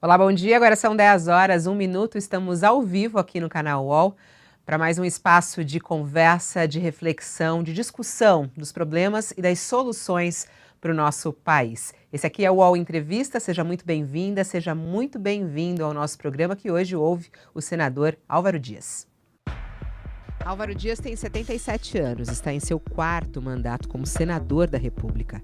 Olá, bom dia. Agora são 10 horas, 1 minuto. Estamos ao vivo aqui no canal UOL para mais um espaço de conversa, de reflexão, de discussão dos problemas e das soluções para o nosso país. Esse aqui é o UOL Entrevista. Seja muito bem-vinda, seja muito bem-vindo ao nosso programa, que hoje ouve o senador Álvaro Dias. Álvaro Dias tem 77 anos, está em seu 4º mandato como senador da República.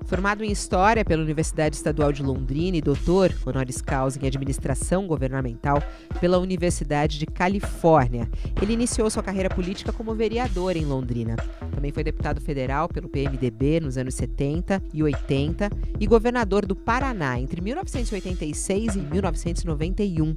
Formado em História pela Universidade Estadual de Londrina e doutor honoris causa em Administração Governamental pela Universidade de Califórnia, ele iniciou sua carreira política como vereador em Londrina. Também foi deputado federal pelo PMDB nos anos 70 e 80 e governador do Paraná entre 1986 e 1991,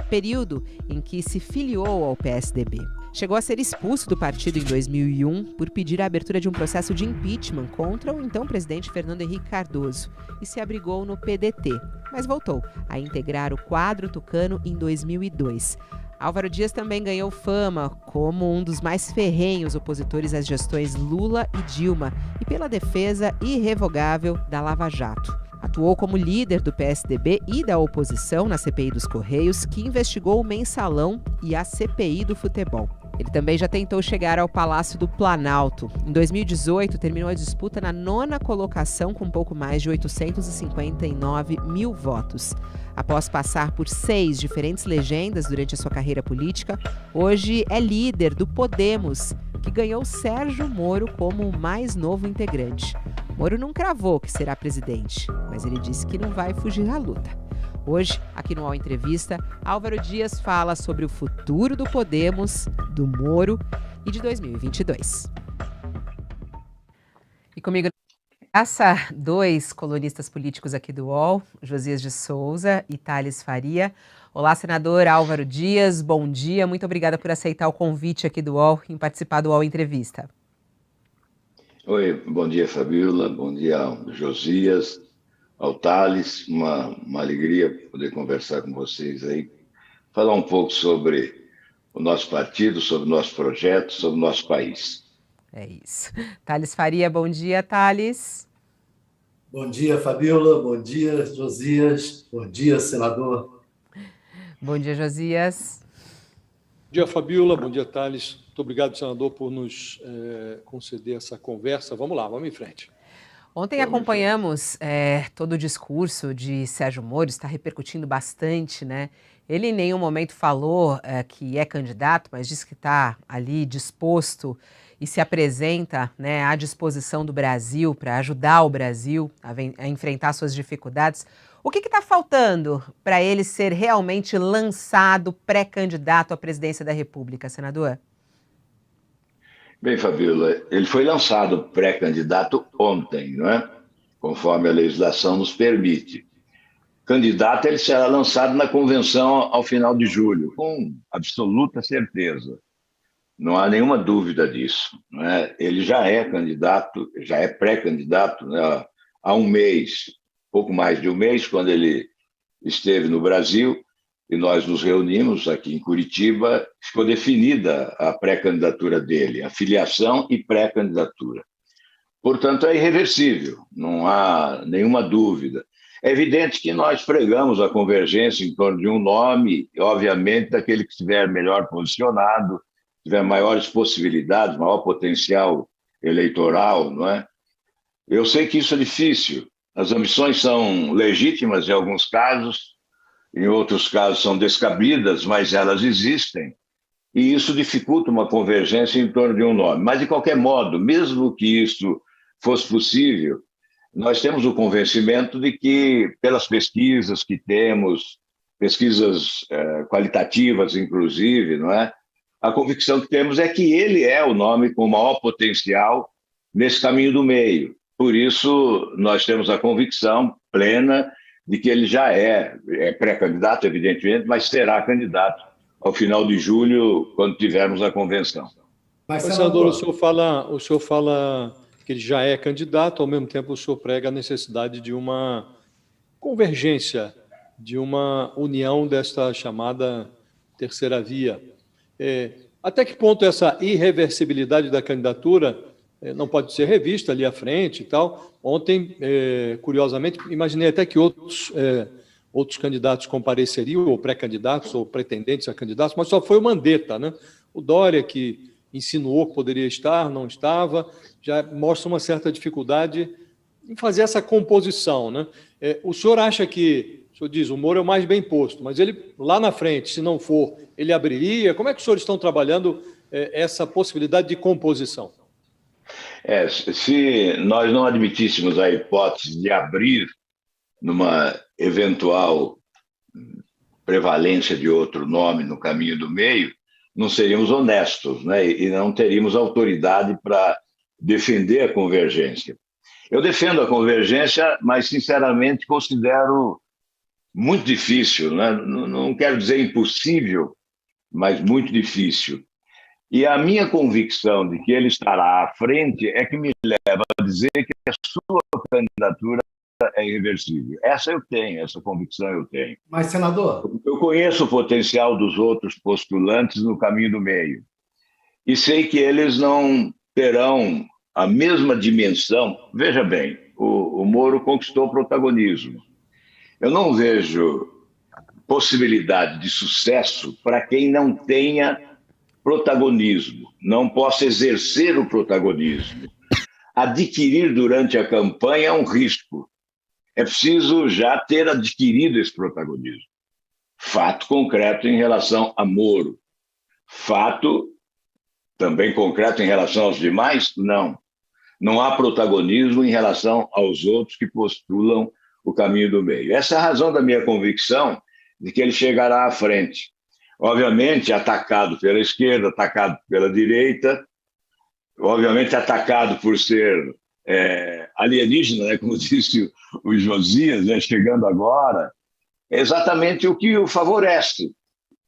período em que se filiou ao PSDB. Chegou a ser expulso do partido em 2001 por pedir a abertura de um processo de impeachment contra o então presidente Fernando Henrique Cardoso e se abrigou no PDT, mas voltou a integrar o quadro tucano em 2002. Álvaro Dias também ganhou fama como um dos mais ferrenhos opositores às gestões Lula e Dilma e pela defesa irrevogável da Lava Jato. Atuou como líder do PSDB e da oposição na CPI dos Correios, que investigou o Mensalão e a CPI do futebol. Ele também já tentou chegar ao Palácio do Planalto. Em 2018, terminou a disputa na 9ª colocação com pouco mais de 859 mil votos. Após passar por 6 diferentes legendas durante a sua carreira política, hoje é líder do Podemos, que ganhou Sérgio Moro como o mais novo integrante. Moro não cravou que será presidente, mas ele disse que não vai fugir da luta. Hoje, aqui no UOL Entrevista, Álvaro Dias fala sobre o futuro do Podemos, do Moro e de 2022. E comigo nessa, 2 colunistas políticos aqui do UOL, Josias de Souza e Thales Faria. Olá, senador Álvaro Dias, bom dia. Muito obrigada por aceitar o convite aqui do UOL em participar do UOL Entrevista. Oi, bom dia, Fabiola, bom dia ao Josias, ao Thales, uma alegria poder conversar com vocês aí, falar um pouco sobre o nosso partido, sobre o nosso projeto, sobre o nosso país. É isso. Thales Faria, bom dia, Thales. Bom dia, Fabiola, bom dia, Josias, bom dia, senador. Bom dia, Josias. Bom dia, Fabiola, bom dia, Thales. Muito obrigado, senador, por nos conceder essa conversa. Vamos lá, vamos em frente. Ontem acompanhamos todo o discurso de Sérgio Moro, está repercutindo bastante, né? Ele em nenhum momento falou que é candidato, mas disse que está ali disposto e se apresenta, né, à disposição do Brasil para ajudar o Brasil a enfrentar suas dificuldades. O que está faltando para ele ser realmente lançado pré-candidato à presidência da República, senador? Bem, Fabiola, ele foi lançado pré-candidato ontem, não é? Conforme a legislação nos permite. Candidato, ele será lançado na convenção ao final de julho, com absoluta certeza. Não há nenhuma dúvida disso, não é? Ele já é candidato, já é pré-candidato, né? Há um mês, pouco mais de um mês, quando ele esteve no Brasil, e nós nos reunimos aqui em Curitiba, ficou definida a pré-candidatura dele, a filiação e pré-candidatura. Portanto, é irreversível, não há nenhuma dúvida. É evidente que nós pregamos a convergência em torno de um nome, e, obviamente, daquele que estiver melhor posicionado, tiver maiores possibilidades, maior potencial eleitoral, não é? Eu sei que isso é difícil. As ambições são legítimas em alguns casos, em outros casos são descabidas, mas elas existem. E isso dificulta uma convergência em torno de um nome. Mas, de qualquer modo, mesmo que isso fosse possível, nós temos o convencimento de que, pelas pesquisas que temos, pesquisas qualitativas, inclusive, não é? A convicção que temos é que ele é o nome com maior potencial nesse caminho do meio. Por isso, nós temos a convicção plena de que ele já é pré-candidato, evidentemente, mas será candidato ao final de julho, quando tivermos a convenção. Mas, senador, o senhor fala que ele já é candidato, ao mesmo tempo o senhor prega a necessidade de uma convergência, de uma união desta chamada terceira via. Até que ponto essa irreversibilidade da candidatura não pode ser revista ali à frente e tal? Ontem, curiosamente, imaginei até que outros candidatos compareceriam, ou pré-candidatos, ou pretendentes a candidatos, mas só foi o Mandetta, né? O Dória, que insinuou que poderia estar, não estava, já mostra uma certa dificuldade em fazer essa composição, né? O senhor acha que, o senhor diz, o Moro é o mais bem posto, mas ele, lá na frente, se não for, ele abriria? Como é que os senhores estão trabalhando essa possibilidade de composição? Se nós não admitíssemos a hipótese de abrir numa eventual prevalência de outro nome no caminho do meio, não seríamos honestos, né? E não teríamos autoridade para defender a convergência. Eu defendo a convergência, mas, sinceramente, considero muito difícil, né? Não quero dizer impossível, mas muito difícil. E a minha convicção de que ele estará à frente é que me leva a dizer que a sua candidatura é irreversível. Essa convicção eu tenho. Mas, senador... Eu conheço o potencial dos outros postulantes no caminho do meio e sei que eles não terão a mesma dimensão. Veja bem, o Moro conquistou protagonismo. Eu não vejo possibilidade de sucesso para quem não tenha protagonismo, não possa exercer o protagonismo. Adquirir durante a campanha é um risco. É preciso já ter adquirido esse protagonismo. Fato concreto em relação a Moro. Fato também concreto em relação aos demais? Não. Não há protagonismo em relação aos outros que postulam o caminho do meio. Essa é a razão da minha convicção de que ele chegará à frente. Obviamente, atacado pela esquerda, atacado pela direita, obviamente atacado por ser alienígena, né, como disse o Josias, né, chegando agora, é exatamente o que o favorece.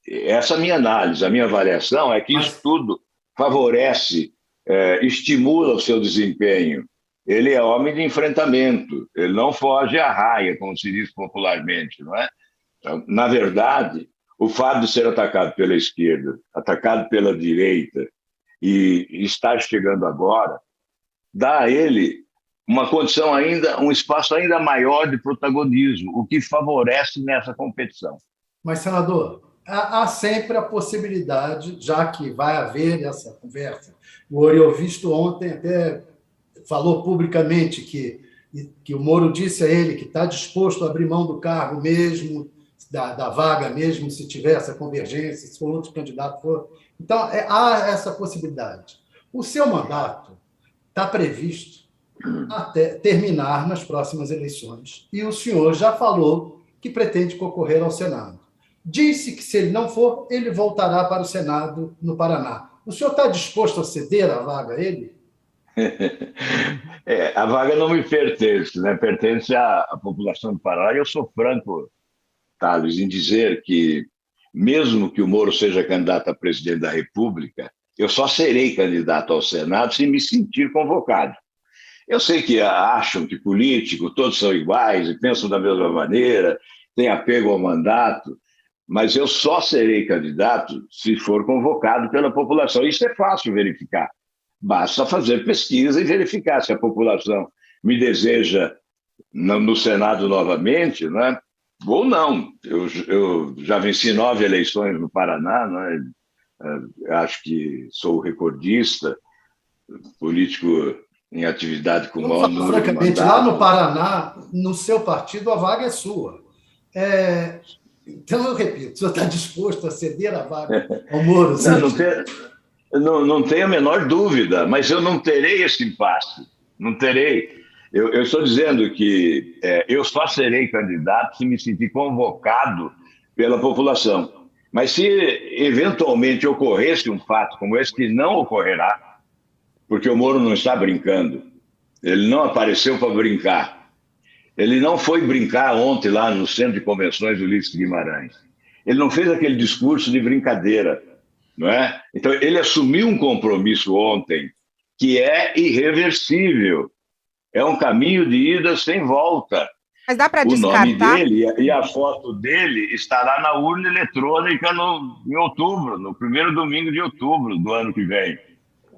Essa é a minha análise, a minha avaliação é que isso tudo favorece, estimula o seu desempenho. Ele é homem de enfrentamento, ele não foge à raia, como se diz popularmente, não é? Então, na verdade, o fato de ser atacado pela esquerda, atacado pela direita e estar chegando agora, dá a ele uma condição ainda, um espaço ainda maior de protagonismo, o que favorece nessa competição. Mas, senador, há sempre a possibilidade, já que vai haver essa conversa, o Oriovisto ontem até falou publicamente que o Moro disse a ele que está disposto a abrir mão do cargo mesmo, da vaga mesmo, se tiver essa convergência, se for outro candidato for. Então, há essa possibilidade. O seu mandato está previsto até terminar nas próximas eleições. E o senhor já falou que pretende concorrer ao Senado. Disse que, se ele não for, ele voltará para o Senado no Paraná. O senhor está disposto a ceder a vaga a ele? A vaga não me pertence, né? Pertence à população do Paraná. E eu sou franco, Thales, em dizer que, mesmo que o Moro seja candidato a presidente da República, eu só serei candidato ao Senado se me sentir convocado. Eu sei que acham que político, todos são iguais e pensam da mesma maneira, têm apego ao mandato, mas eu só serei candidato se for convocado pela população. Isso é fácil verificar. Basta fazer pesquisa e verificar se a população me deseja no Senado novamente, não é? Ou não. Eu já venci 9 eleições no Paraná, não é? Acho que sou recordista, político em atividade com o maior número de mandatos. Francamente, lá no Paraná, no seu partido, a vaga é sua. Então, eu repito, o senhor está disposto a ceder a vaga ao Moro? Não tenho a menor dúvida, mas eu não terei esse impasse. Não terei. Eu estou dizendo que eu só serei candidato se me sentir convocado pela população. Mas se eventualmente ocorresse um fato como esse, que não ocorrerá, porque o Moro não está brincando, ele não apareceu para brincar. Ele não foi brincar ontem lá no Centro de Convenções do Ulisses Guimarães. Ele não fez aquele discurso de brincadeira, não é? Então, ele assumiu um compromisso ontem que é irreversível. É um caminho de ida sem volta. Mas dá para descartar? O nome dele e a foto dele estará na urna eletrônica em outubro, no primeiro domingo de outubro do ano que vem.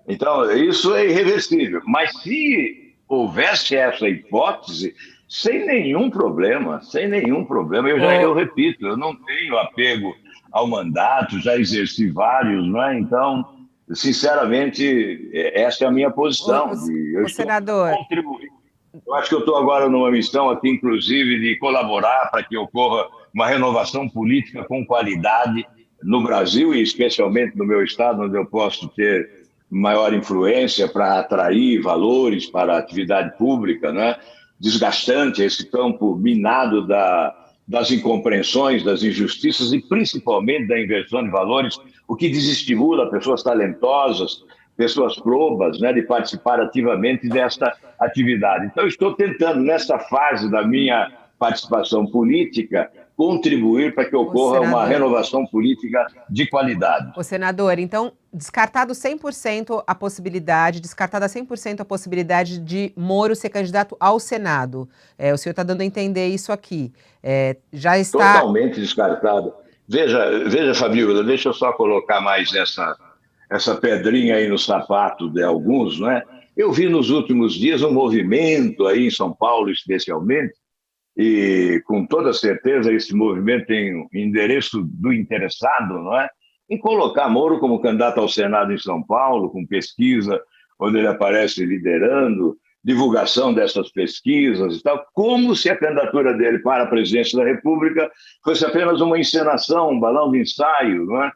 Então, isso é irreversível. Mas se houvesse essa hipótese, sem nenhum problema, sem nenhum problema. Eu repito, eu não tenho apego ao mandato, já exerci vários, não é? Então, sinceramente, essa é a minha posição. Eu estou senador, contribuindo. Eu acho que eu estou agora numa missão aqui, inclusive, de colaborar para que ocorra uma renovação política com qualidade no Brasil e especialmente no meu estado, onde eu posso ter maior influência para atrair valores para a atividade pública, né? Desgastante esse campo minado das incompreensões, das injustiças e principalmente da inversão de valores, o que desestimula pessoas talentosas, pessoas probas, né, de participar ativamente desta atividade. Então, estou tentando, nessa fase da minha participação política, contribuir para que ocorra uma renovação política de qualidade. Senador, então, descartada 100% a possibilidade de Moro ser candidato ao Senado. O senhor está dando a entender isso aqui. Já está... Totalmente descartado. Veja, Fabíola, deixa eu só colocar mais essa pedrinha aí no sapato de alguns, não é? Eu vi nos últimos dias um movimento aí em São Paulo, especialmente, e com toda certeza esse movimento tem o endereço do interessado, não é? Em colocar Moro como candidato ao Senado em São Paulo, com pesquisa, onde ele aparece liderando, divulgação dessas pesquisas e tal, como se a candidatura dele para a presidência da República fosse apenas uma encenação, um balão de ensaio, não é?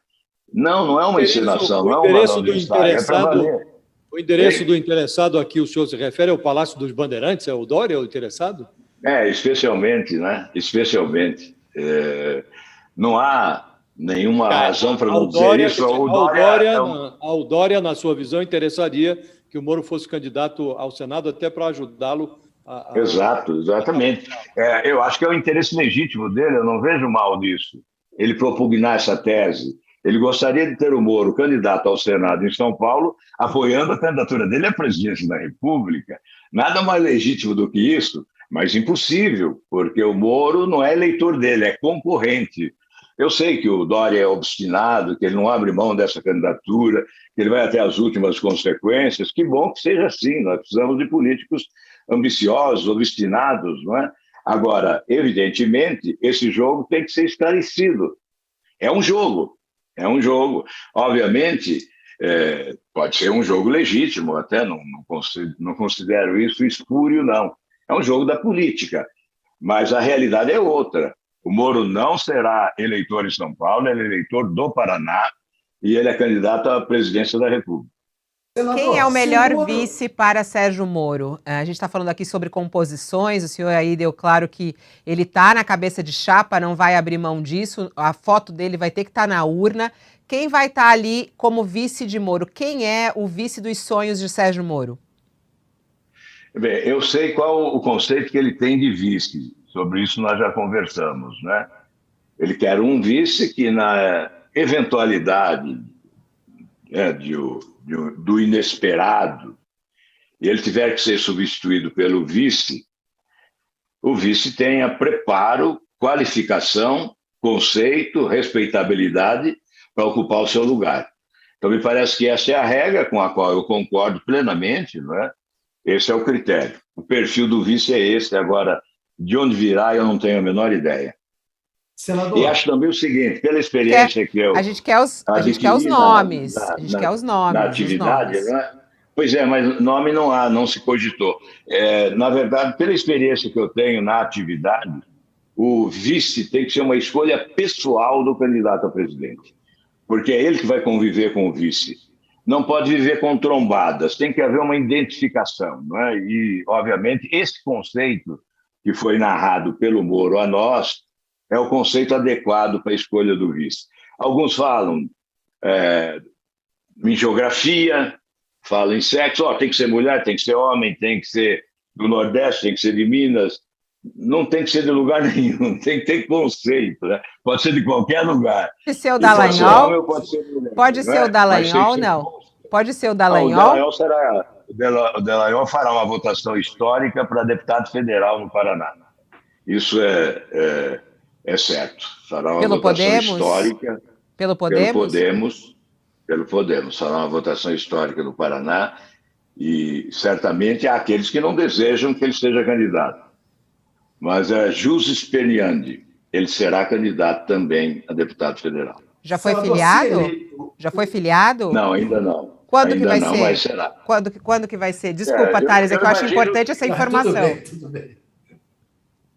Não é uma encenação, não é um balão de ensaio, é para valer. O endereço do interessado aqui, o senhor se refere ao Palácio dos Bandeirantes? É o Dória o interessado? Especialmente, né? Especialmente. Não há nenhuma razão para não dizer isso. Ao Dória, na sua visão, interessaria que o Moro fosse candidato ao Senado até para ajudá-lo a... Exatamente. Eu acho que é o interesse legítimo dele, eu não vejo mal nisso. Ele propugnar essa tese. Ele gostaria de ter o Moro candidato ao Senado em São Paulo, apoiando a candidatura dele à presidência da República. Nada mais legítimo do que isso, mas impossível, porque o Moro não é eleitor dele, é concorrente. Eu sei que o Dória é obstinado, que ele não abre mão dessa candidatura, que ele vai até as últimas consequências. Que bom que seja assim, nós precisamos de políticos ambiciosos, obstinados, não é? Agora, evidentemente, esse jogo tem que ser esclarecido. É um jogo. Obviamente, pode ser um jogo legítimo, até não considero isso espúrio, não. É um jogo da política, mas a realidade é outra. O Moro não será eleitor em São Paulo, ele é eleitor do Paraná e ele é candidato à presidência da República. Quem é o melhor vice para Sérgio Moro? A gente está falando aqui sobre composições, o senhor aí deu claro que ele está na cabeça de chapa, não vai abrir mão disso, a foto dele vai ter que estar na urna. Quem vai estar ali como vice de Moro? Quem é o vice dos sonhos de Sérgio Moro? Bem, eu sei qual o conceito que ele tem de vice, sobre isso nós já conversamos, né? Ele quer um vice que, na eventualidade do inesperado, e ele tiver que ser substituído pelo vice, o vice tenha preparo, qualificação, conceito, respeitabilidade para ocupar o seu lugar. Então, me parece que essa é a regra com a qual eu concordo plenamente, não é? Esse é o critério. O perfil do vice é esse. Agora, de onde virá, eu não tenho a menor ideia. Senador. E acho também o seguinte, pela experiência que eu... A gente quer os nomes. Na atividade, não é? Pois é, mas nome não há, não se cogitou. Na verdade, pela experiência que eu tenho na atividade, o vice tem que ser uma escolha pessoal do candidato a presidente, porque é ele que vai conviver com o vice. Não pode viver com trombadas, tem que haver uma identificação, não é? E, obviamente, esse conceito que foi narrado pelo Moro a nós é o conceito adequado para a escolha do vice. Alguns falam em geografia, falam em sexo, tem que ser mulher, tem que ser homem, tem que ser do Nordeste, tem que ser de Minas. Não tem que ser de lugar nenhum, tem que ter conceito, né? Pode ser de qualquer lugar. Pode ser o Dallagnol? Pode ser o Dallagnol, não? Pode ser o Dallagnol? O Dallagnol fará uma votação histórica para deputado federal no Paraná. Isso é certo. Fará uma votação histórica. Pelo Podemos? Pelo Podemos. Fará uma votação histórica no Paraná e certamente há aqueles que não desejam que ele seja candidato. Mas é Jussi Speniandi. Ele será candidato também a deputado federal. Já foi filiado? Já foi filiado? Não, ainda não. Quando que ainda vai não, ser? mas será. Quando que vai ser? Desculpa, Thales, é que eu acho importante essa informação. Tudo bem.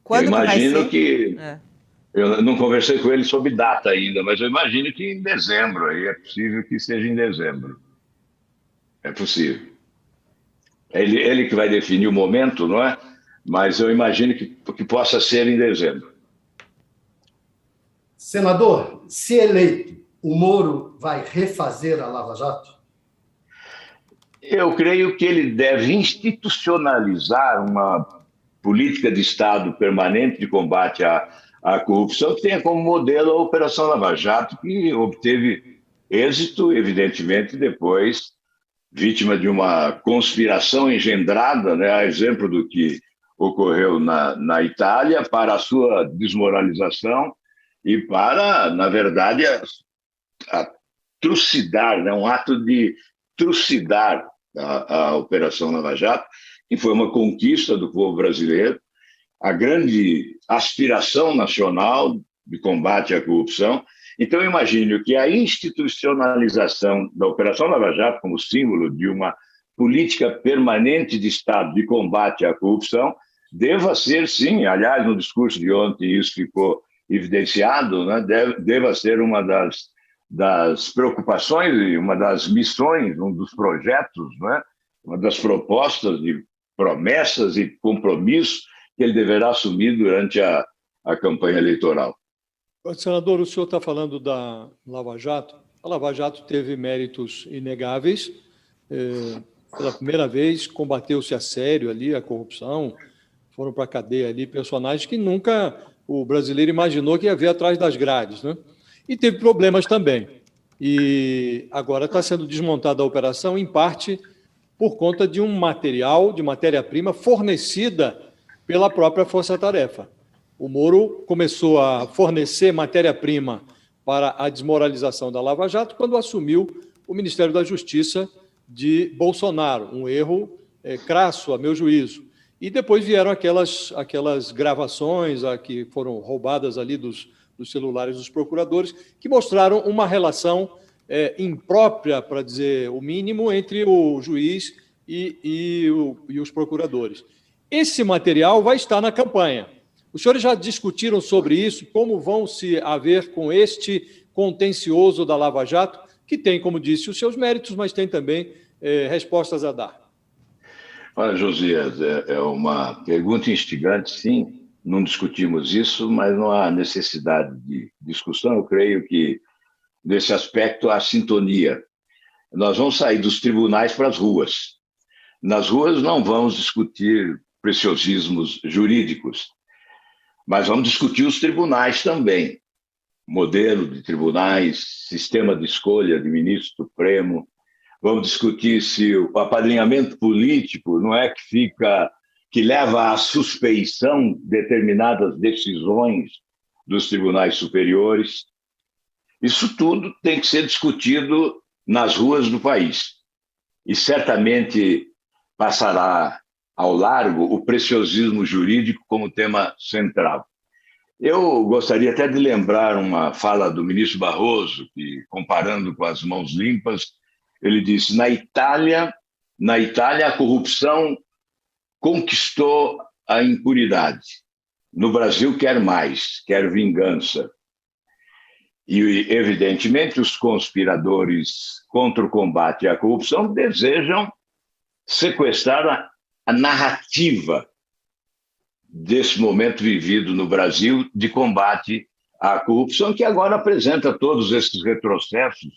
Quando eu imagino que vai ser? que... Eu não conversei com ele sobre data ainda, mas eu imagino que em dezembro. Aí é possível que seja em dezembro. É possível. Ele que vai definir o momento, não é? Mas eu imagino que possa ser em dezembro. Senador, se eleito, o Moro vai refazer a Lava Jato? Eu creio que ele deve institucionalizar uma política de Estado permanente de combate à corrupção que tenha como modelo a Operação Lava Jato, que obteve êxito, evidentemente, depois vítima de uma conspiração engendrada, né, a exemplo do que ocorreu na Itália, para a sua desmoralização e para, na verdade, a trucidar, né, um ato de trucidar a Operação Lava Jato, que foi uma conquista do povo brasileiro, a grande aspiração nacional de combate à corrupção. Então, eu imagino que a institucionalização da Operação Lava Jato como símbolo de uma política permanente de Estado de combate à corrupção deva ser, sim, aliás, no discurso de ontem isso ficou evidenciado, né, deva ser uma das preocupações e uma das missões, um dos projetos, né, uma das propostas de promessas e compromissos que ele deverá assumir durante a campanha eleitoral. Senador, o senhor está falando da Lava Jato. A Lava Jato teve méritos inegáveis. Pela primeira vez, combateu-se a sério ali a corrupção. Foram para a cadeia ali personagens que nunca o brasileiro imaginou que ia ver atrás das grades, né? E teve problemas também. E agora está sendo desmontada a operação, em parte, por conta de um material, de matéria-prima fornecida pela própria Força Tarefa. O Moro começou a fornecer matéria-prima para a desmoralização da Lava Jato quando assumiu o Ministério da Justiça de Bolsonaro, um erro crasso, a meu juízo. E depois vieram aquelas gravações que foram roubadas ali dos celulares dos procuradores, que mostraram uma relação imprópria, para dizer o mínimo, entre o juiz e os procuradores. Esse material vai estar na campanha. Os senhores já discutiram sobre isso, como vão se haver com este contencioso da Lava Jato, que tem, como disse, os seus méritos, mas tem também respostas a dar. Olha, Josias, é uma pergunta instigante, sim. Não discutimos isso, mas não há necessidade de discussão. Eu creio que, nesse aspecto, há sintonia. Nós vamos sair dos tribunais para as ruas. Nas ruas não vamos discutir preciosismos jurídicos, mas vamos discutir os tribunais também. Modelo de tribunais, sistema de escolha de ministro supremo. Vamos discutir se o apadrinhamento político não é que leva à suspeição de determinadas decisões dos tribunais superiores. Isso tudo tem que ser discutido nas ruas do país. E certamente passará ao largo o preciosismo jurídico como tema central. Eu gostaria até de lembrar uma fala do ministro Barroso, que, comparando com as mãos limpas, ele disse: na Itália a corrupção conquistou a impunidade. No Brasil quer mais, quer vingança. E, evidentemente, os conspiradores contra o combate à corrupção desejam sequestrar a narrativa desse momento vivido no Brasil de combate à corrupção, que agora apresenta todos esses retrocessos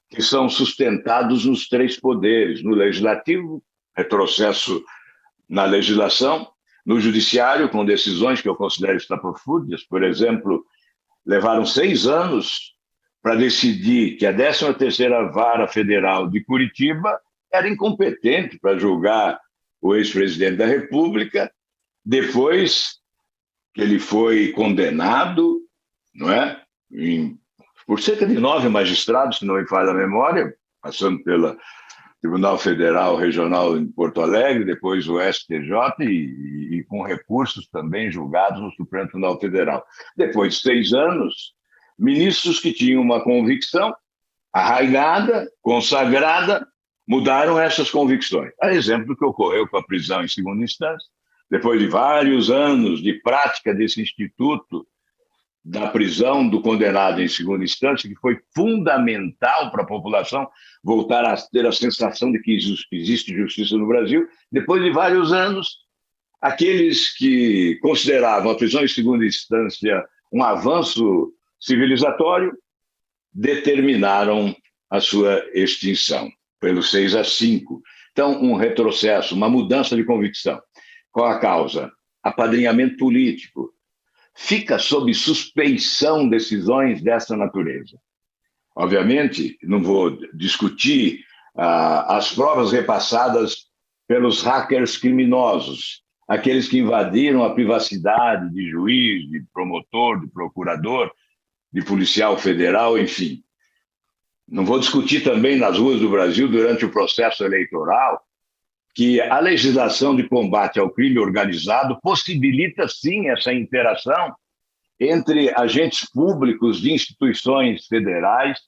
que são sustentados nos três poderes: no legislativo, retrocesso na legislação; no judiciário, com decisões que eu considero estapafúrdias. Por exemplo, levaram 6 anos para decidir que a 13ª Vara Federal de Curitiba era incompetente para julgar o ex-presidente da República, depois que ele foi condenado, não é? Por cerca de 9 magistrados, se não me falha a memória, passando Tribunal Federal Regional em Porto Alegre, depois o STJ e com recursos também julgados no Supremo Tribunal Federal. Depois de 6 anos, ministros que tinham uma convicção arraigada, consagrada, mudaram essas convicções. A exemplo do que ocorreu com a prisão em segunda instância, depois de vários anos de prática desse instituto da prisão do condenado em segunda instância, que foi fundamental para a população voltar a ter a sensação de que existe justiça no Brasil. Depois de vários anos, aqueles que consideravam a prisão em segunda instância um avanço civilizatório determinaram a sua extinção, pelo 6-5. Então, um retrocesso, uma mudança de convicção. Qual a causa? Apadrinhamento político. Fica sob suspeição decisões dessa natureza. Obviamente, não vou discutir as provas repassadas pelos hackers criminosos, aqueles que invadiram a privacidade de juiz, de promotor, de procurador, de policial federal, enfim. Não vou discutir também nas ruas do Brasil, durante o processo eleitoral, que a legislação de combate ao crime organizado possibilita, sim, essa interação entre agentes públicos de instituições federais,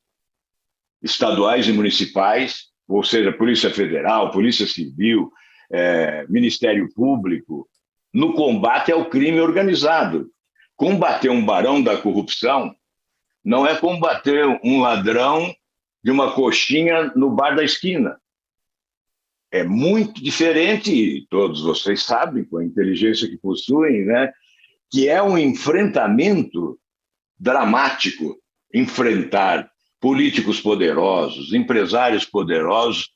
estaduais e municipais, ou seja, Polícia Federal, Polícia Civil, Ministério Público, no combate ao crime organizado. Combater um barão da corrupção não é combater um ladrão de uma coxinha no bar da esquina. É muito diferente, todos vocês sabem, com a inteligência que possuem, né, que é um enfrentamento dramático, enfrentar políticos poderosos, empresários poderosos,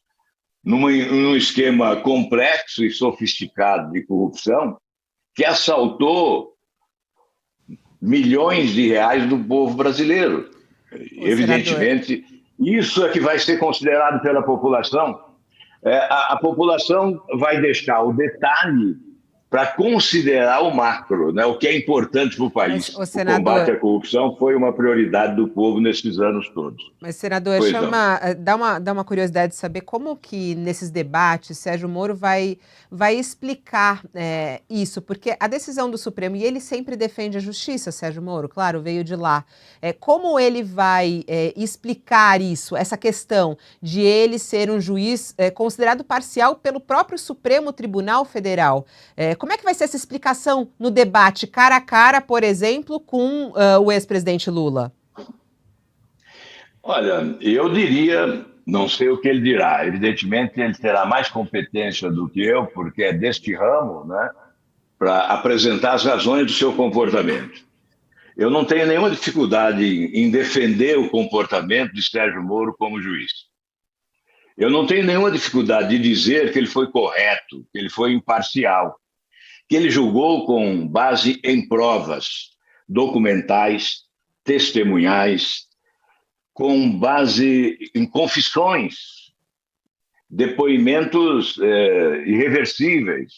num esquema complexo e sofisticado de corrupção que assaltou milhões de reais do povo brasileiro. Evidentemente, isso é que vai ser considerado pela população. A população vai deixar o detalhe para considerar o macro, né? O que é importante para o país. Mas, senador, o combate à corrupção foi uma prioridade do povo nesses anos todos. Mas, senador, dá uma curiosidade de saber como que, nesses debates, Sérgio Moro vai explicar isso, porque a decisão do Supremo, e ele sempre defende a justiça, Sérgio Moro, claro, veio de lá. Como ele vai explicar isso, essa questão de ele ser um juiz considerado parcial pelo próprio Supremo Tribunal Federal? Como é que vai ser essa explicação no debate cara a cara, por exemplo, com o ex-presidente Lula? Olha, eu diria, não sei o que ele dirá. Evidentemente, ele terá mais competência do que eu, porque é deste ramo, né, para apresentar as razões do seu comportamento. Eu não tenho nenhuma dificuldade em defender o comportamento de Sérgio Moro como juiz. Eu não tenho nenhuma dificuldade de dizer que ele foi correto, que ele foi imparcial, que ele julgou com base em provas documentais, testemunhais, com base em confissões, depoimentos irreversíveis.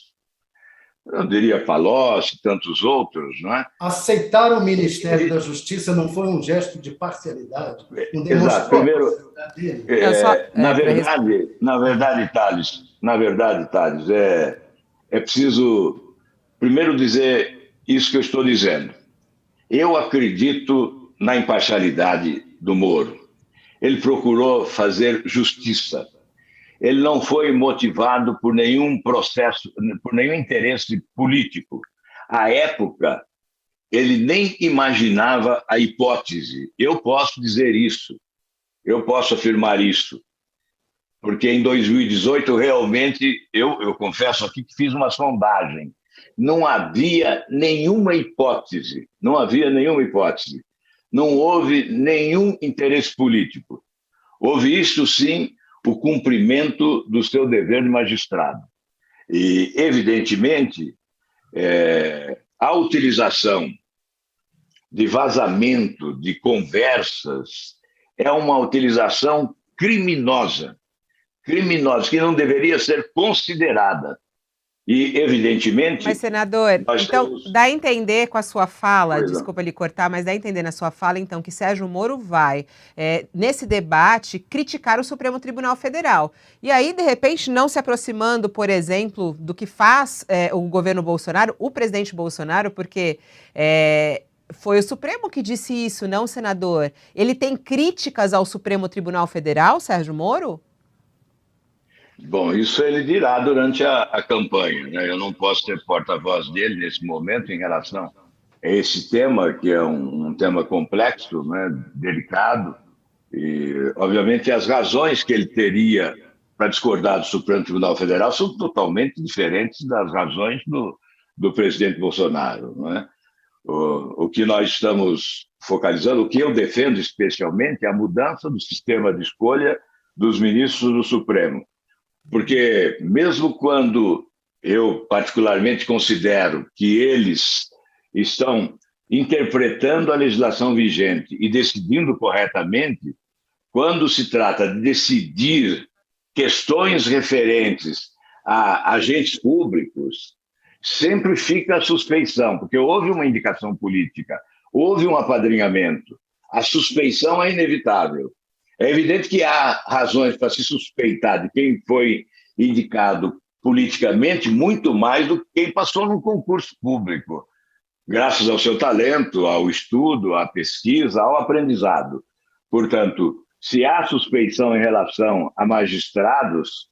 Eu diria Palocci e tantos outros, não é? Aceitar o Ministério da Justiça não foi um gesto de parcialidade? Exato. Primeiro, na verdade, Thales, é preciso primeiro dizer isso que eu estou dizendo. Eu acredito na imparcialidade do Moro. Ele procurou fazer justiça. Ele não foi motivado por nenhum processo, por nenhum interesse político. À época, ele nem imaginava a hipótese. Eu posso dizer isso, eu posso afirmar isso, porque em 2018, realmente, eu confesso aqui que fiz uma sondagem. Não havia nenhuma hipótese, não houve nenhum interesse político. Houve, isso sim, o cumprimento do seu dever de magistrado. E, evidentemente, a utilização de vazamento, de conversas, é uma utilização criminosa, que não deveria ser considerada. E, evidentemente, Mas, senador, nós então temos... dá a entender com a sua fala, Pois não. desculpa lhe cortar, mas dá a entender na sua fala, então, que Sérgio Moro vai, nesse debate, criticar o Supremo Tribunal Federal. E aí, de repente, não se aproximando, por exemplo, do que faz o governo Bolsonaro, o presidente Bolsonaro, porque foi o Supremo que disse isso, não o senador. Ele tem críticas ao Supremo Tribunal Federal, Sérgio Moro? Bom, isso ele dirá durante a campanha, né? Eu não posso ser porta-voz dele nesse momento em relação a esse tema, que é um tema complexo, né? Delicado, e, obviamente, as razões que ele teria para discordar do Supremo Tribunal Federal são totalmente diferentes das razões do presidente Bolsonaro, não é? O que nós estamos focalizando, o que eu defendo especialmente, é a mudança do sistema de escolha dos ministros do Supremo. Porque, mesmo quando eu particularmente considero que eles estão interpretando a legislação vigente e decidindo corretamente, quando se trata de decidir questões referentes a agentes públicos, sempre fica a suspeição, porque houve uma indicação política, houve um apadrinhamento, a suspeição é inevitável. É evidente que há razões para se suspeitar de quem foi indicado politicamente muito mais do que quem passou num concurso público, graças ao seu talento, ao estudo, à pesquisa, ao aprendizado. Portanto, se há suspeição em relação a magistrados,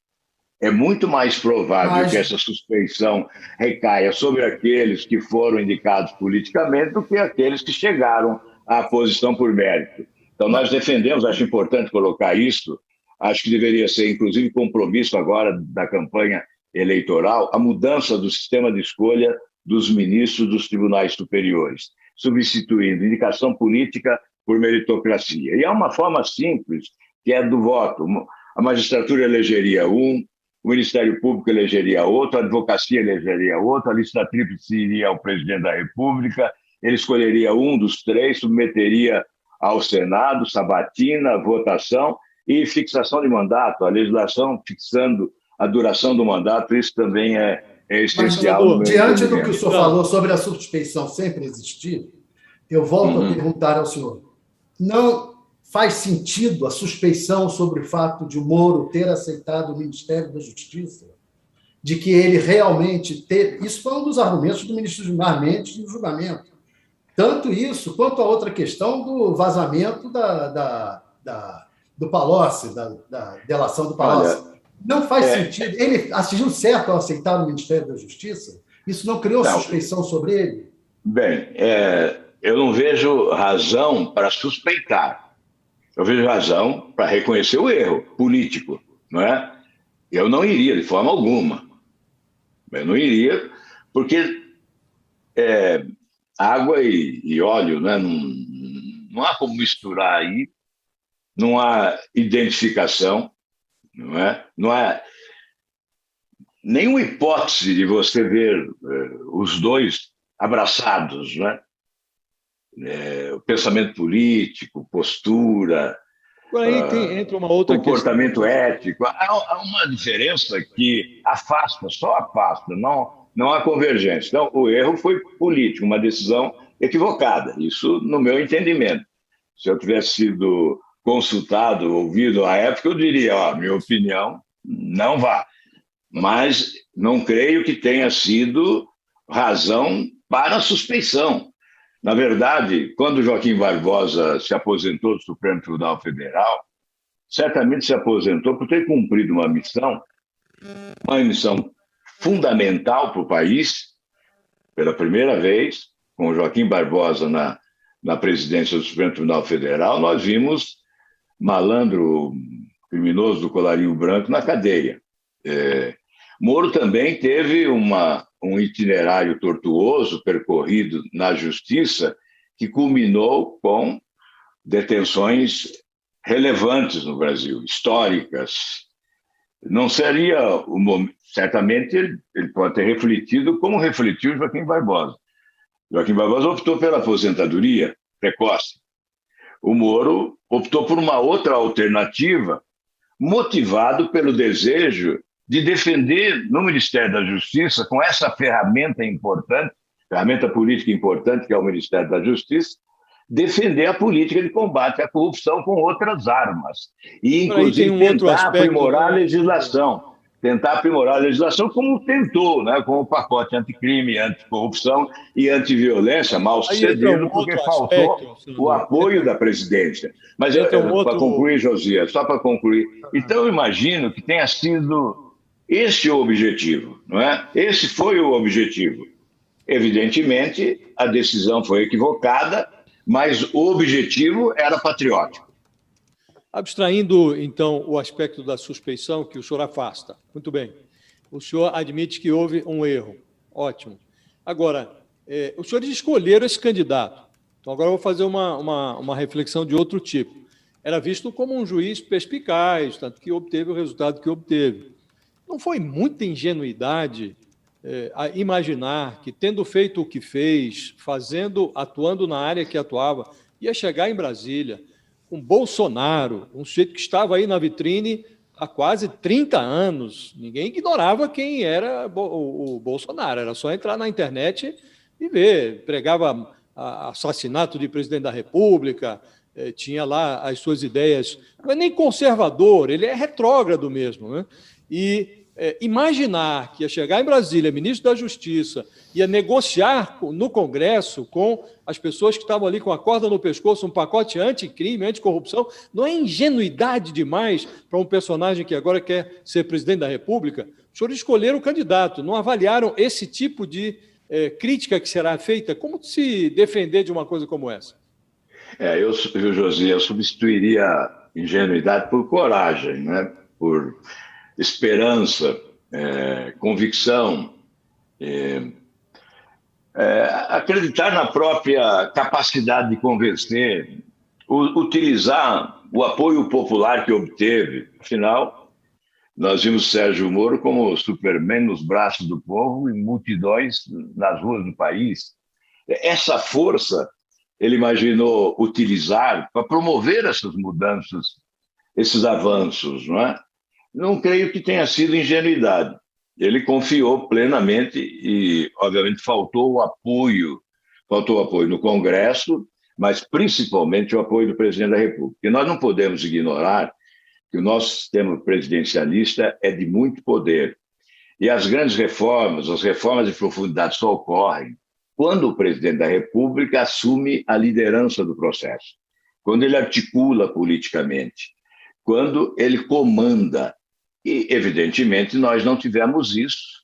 é muito mais provável que essa suspeição recaia sobre aqueles que foram indicados politicamente do que aqueles que chegaram à posição por mérito. Então, nós defendemos, acho importante colocar isso, acho que deveria ser, inclusive, compromisso agora da campanha eleitoral, a mudança do sistema de escolha dos ministros dos tribunais superiores, substituindo indicação política por meritocracia. E é uma forma simples, que é do voto. A magistratura elegeria um, o Ministério Público elegeria outro, a advocacia elegeria outro, a lista tríplice iria ao presidente da República, ele escolheria um dos três, submeteria ao Senado, sabatina, votação e fixação de mandato, a legislação fixando a duração do mandato, isso também é essencial. Mas, diante do que o senhor falou sobre a suspeição sempre existir, eu volto a perguntar ao senhor, não faz sentido a suspeição sobre o fato de o Moro ter aceitado o Ministério da Justiça, de que ele realmente teve... Isso foi um dos argumentos do ministro Gilmar Mendes no julgamento. Tanto isso, quanto a outra questão do vazamento do Palocci, da delação do Palocci. Olha, não faz sentido. Ele agiu certo ao aceitar o Ministério da Justiça? Isso não criou suspeição sobre ele? Bem, eu não vejo razão para suspeitar. Eu vejo razão para reconhecer o erro político, não é? Eu não iria, de forma alguma. Eu não iria, porque água e óleo, né? Não há como misturar aí, não há identificação, não é? Não há nenhuma hipótese de você ver os dois abraçados, né? O pensamento político, postura, entra uma outra comportamento ético. Há uma diferença que afasta, só afasta, não há convergência. Então, o erro foi político, uma decisão equivocada, isso no meu entendimento. Se eu tivesse sido consultado, ouvido à época, eu diria, minha opinião, não vá. Mas não creio que tenha sido razão para a suspeição. Na verdade, quando Joaquim Barbosa se aposentou do Supremo Tribunal Federal, certamente se aposentou por ter cumprido uma missão fundamental para o país. Pela primeira vez, com Joaquim Barbosa na presidência do Supremo Tribunal Federal, nós vimos malandro criminoso do colarinho branco na cadeia. Moro também teve um itinerário tortuoso percorrido na justiça que culminou com detenções relevantes no Brasil, históricas. Não seria o momento. Certamente ele pode ter refletido como refletiu Joaquim Barbosa. Joaquim Barbosa optou pela aposentadoria precoce. O Moro optou por uma outra alternativa, motivado pelo desejo de defender no Ministério da Justiça, com essa ferramenta importante, ferramenta política importante que é o Ministério da Justiça, defender a política de combate à corrupção com outras armas. E, inclusive, tentar aprimorar a legislação. Tentar aprimorar a legislação como tentou, né, com o pacote anticrime, anticorrupção e antiviolência, mal sucedido, porque faltou o apoio da presidência. Mas, para concluir, Josias, só para concluir, então eu imagino que tenha sido esse o objetivo, não é? Esse foi o objetivo. Evidentemente, a decisão foi equivocada, mas o objetivo era patriótico. Abstraindo, então, o aspecto da suspeição que o senhor afasta. Muito bem. O senhor admite que houve um erro. Ótimo. Agora, os senhores escolheram esse candidato. Então, agora eu vou fazer uma reflexão de outro tipo. Era visto como um juiz perspicaz, tanto que obteve o resultado que obteve. Não foi muita ingenuidade a imaginar que, tendo feito o que fez, atuando na área que atuava, ia chegar em Brasília com Bolsonaro, um sujeito que estava aí na vitrine há quase 30 anos. Ninguém ignorava quem era o Bolsonaro, era só entrar na internet e ver. Pregava assassinato de presidente da República, tinha lá as suas ideias. Não é nem conservador, ele é retrógrado mesmo, né? E imaginar que ia chegar em Brasília, ministro da Justiça, ia negociar no Congresso com as pessoas que estavam ali com a corda no pescoço, um pacote anticrime, anticorrupção, não é ingenuidade demais para um personagem que agora quer ser presidente da República? Os senhores escolheram o candidato, não avaliaram esse tipo de crítica que será feita? Como se defender de uma coisa como essa? Eu substituiria ingenuidade por coragem, né? Por esperança, convicção, acreditar na própria capacidade de convencer, utilizar o apoio popular que obteve. Afinal, nós vimos Sérgio Moro como Superman nos braços do povo e multidões nas ruas do país. Essa força ele imaginou utilizar para promover essas mudanças, esses avanços, não é? Não creio que tenha sido ingenuidade. Ele confiou plenamente e, obviamente, faltou o apoio no Congresso, mas principalmente o apoio do presidente da República. E nós não podemos ignorar que o nosso sistema presidencialista é de muito poder. E as grandes reformas, as reformas de profundidade só ocorrem quando o presidente da República assume a liderança do processo, quando ele articula politicamente, quando ele comanda. E, evidentemente, nós não tivemos isso.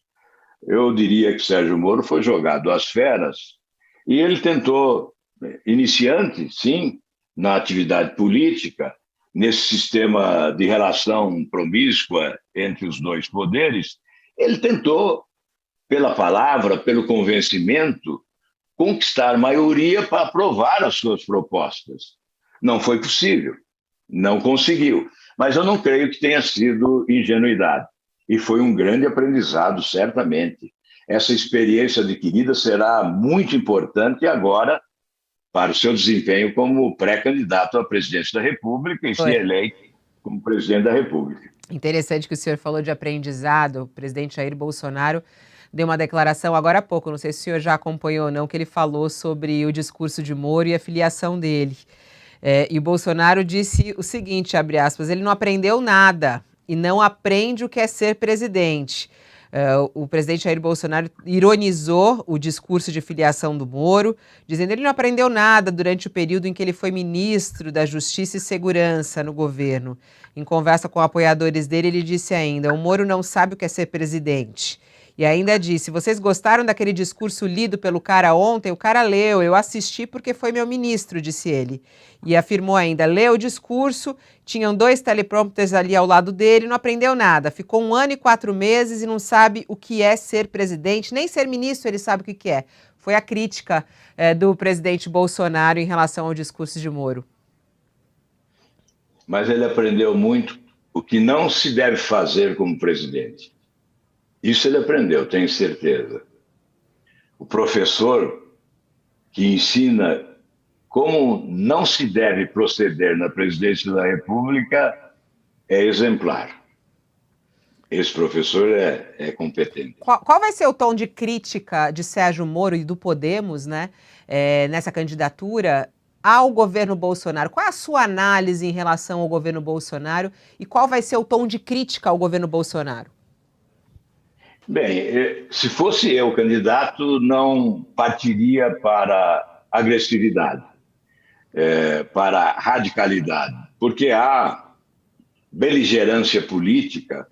Eu diria que Sérgio Moro foi jogado às feras e ele tentou, iniciante, sim, na atividade política, nesse sistema de relação promíscua entre os dois poderes, ele tentou, pela palavra, pelo convencimento, conquistar maioria para aprovar as suas propostas. Não foi possível, não conseguiu. Mas eu não creio que tenha sido ingenuidade. E foi um grande aprendizado, certamente. Essa experiência adquirida será muito importante agora para o seu desempenho como pré-candidato à presidência da República e ser eleito como presidente da República. Interessante que o senhor falou de aprendizado. O presidente Jair Bolsonaro deu uma declaração agora há pouco, não sei se o senhor já acompanhou ou não, que ele falou sobre o discurso de Moro e a filiação dele. E o Bolsonaro disse o seguinte, abre aspas, ele não aprendeu nada e não aprende o que é ser presidente. O presidente Jair Bolsonaro ironizou o discurso de filiação do Moro, dizendo que ele não aprendeu nada durante o período em que ele foi ministro da Justiça e Segurança no governo. Em conversa com apoiadores dele, ele disse ainda, o Moro não sabe o que é ser presidente. E ainda disse, vocês gostaram daquele discurso lido pelo cara ontem? O cara leu, eu assisti porque foi meu ministro, disse ele. E afirmou ainda, leu o discurso, tinham 2 teleprompters ali ao lado dele, não aprendeu nada. Ficou 1 ano e 4 meses e não sabe o que é ser presidente, nem ser ministro ele sabe o que é. Foi a crítica do presidente Bolsonaro em relação ao discurso de Moro. Mas ele aprendeu muito o que não se deve fazer como presidente. Isso ele aprendeu, tenho certeza. O professor que ensina como não se deve proceder na presidência da República é exemplar. Esse professor é competente. Qual vai ser o tom de crítica de Sérgio Moro e do Podemos, né, nessa candidatura ao governo Bolsonaro? Qual é a sua análise em relação ao governo Bolsonaro e qual vai ser o tom de crítica ao governo Bolsonaro? Bem, se fosse eu candidato, não partiria para agressividade, para radicalidade, porque há beligerância política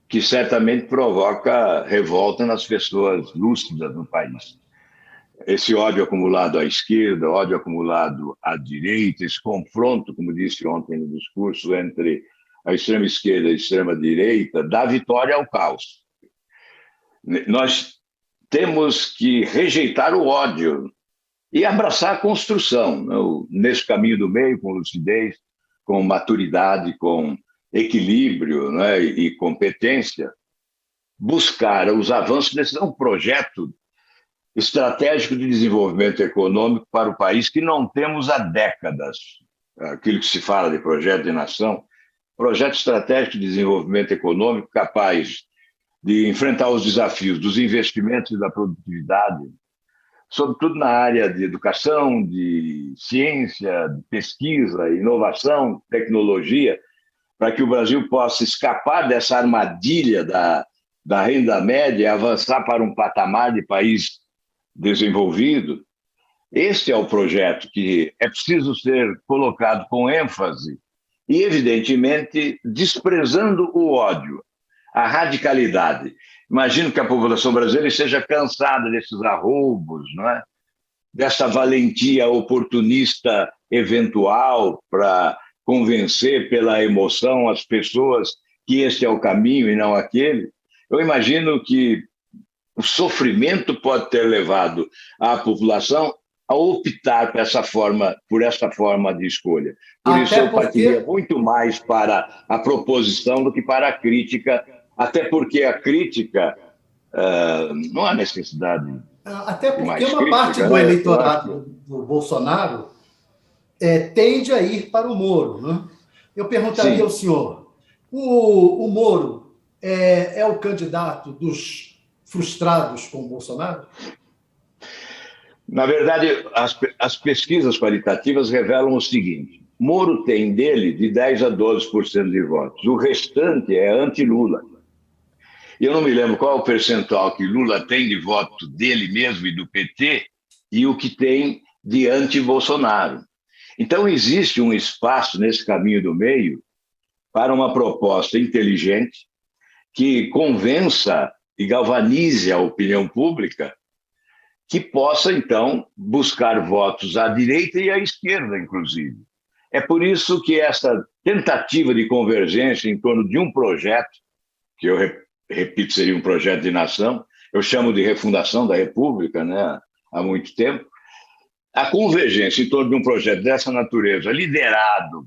que certamente provoca revolta nas pessoas lúcidas no país. Esse ódio acumulado à esquerda, ódio acumulado à direita, esse confronto, como disse ontem no discurso, entre a extrema esquerda e a extrema direita, dá vitória ao caos. Nós temos que rejeitar o ódio e abraçar a construção, né? Nesse caminho do meio, com lucidez, com maturidade, com equilíbrio, né? E competência, buscar os avanços desse projeto estratégico de desenvolvimento econômico para o país que não temos há décadas. Aquilo que se fala de projeto de nação, projeto estratégico de desenvolvimento econômico capaz de enfrentar os desafios dos investimentos e da produtividade, sobretudo na área de educação, de ciência, de pesquisa, inovação, tecnologia, para que o Brasil possa escapar dessa armadilha da renda média e avançar para um patamar de país desenvolvido. Este é o projeto que é preciso ser colocado com ênfase e, evidentemente, desprezando o ódio, a radicalidade. Imagino que a população brasileira esteja cansada desses arroubos, não é? Dessa valentia oportunista eventual para convencer pela emoção as pessoas que este é o caminho e não aquele. Eu imagino que o sofrimento pode ter levado a população a optar por essa forma de escolha. Por Até isso eu porque... partiria muito mais para a proposição do que para a crítica, até porque a crítica não há necessidade. Até porque uma crítica, parte do eleitorado do Bolsonaro tende a ir para o Moro, né? Eu perguntaria ao senhor, o Moro é o candidato dos frustrados com o Bolsonaro? Na verdade, as pesquisas qualitativas revelam o seguinte: Moro tem dele de 10% a 12% de votos. O restante é anti-Lula. E eu não me lembro qual é o percentual que Lula tem de voto dele mesmo e do PT e o que tem de anti-Bolsonaro. Então, existe um espaço nesse caminho do meio para uma proposta inteligente que convença e galvanize a opinião pública, que possa, então, buscar votos à direita e à esquerda, inclusive. É por isso que essa tentativa de convergência em torno de um projeto, que eu repito, seria um projeto de nação, eu chamo de refundação da República, né, há muito tempo, a convergência em torno de um projeto dessa natureza, liderado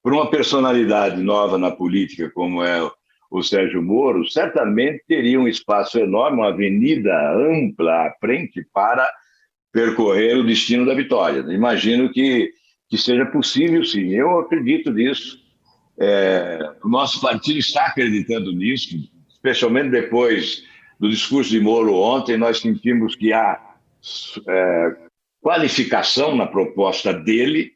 por uma personalidade nova na política, como é o Sérgio Moro, certamente teria um espaço enorme, uma avenida ampla à frente para percorrer o destino da vitória. Imagino que seja possível, sim. Eu acredito nisso. O nosso partido está acreditando nisso, especialmente depois do discurso de Moro ontem. Nós sentimos que há qualificação na proposta dele.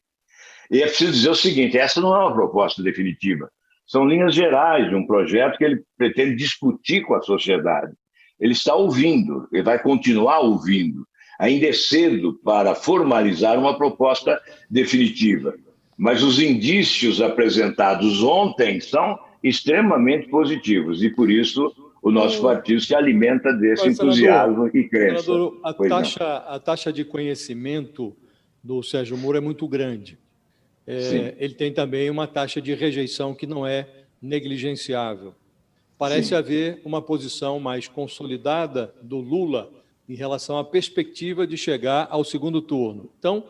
E é preciso dizer o seguinte: essa não é uma proposta definitiva. São linhas gerais de um projeto que ele pretende discutir com a sociedade. Ele está ouvindo, ele vai continuar ouvindo. Ainda é cedo para formalizar uma proposta definitiva. Mas os indícios apresentados ontem são extremamente positivos e, por isso, o nosso partido se alimenta desse entusiasmo e crença. Senador, a taxa de conhecimento do Sérgio Moro é muito grande. Ele tem também uma taxa de rejeição que não é negligenciável. Parece haver uma posição mais consolidada do Lula em relação à perspectiva de chegar ao segundo turno. Então,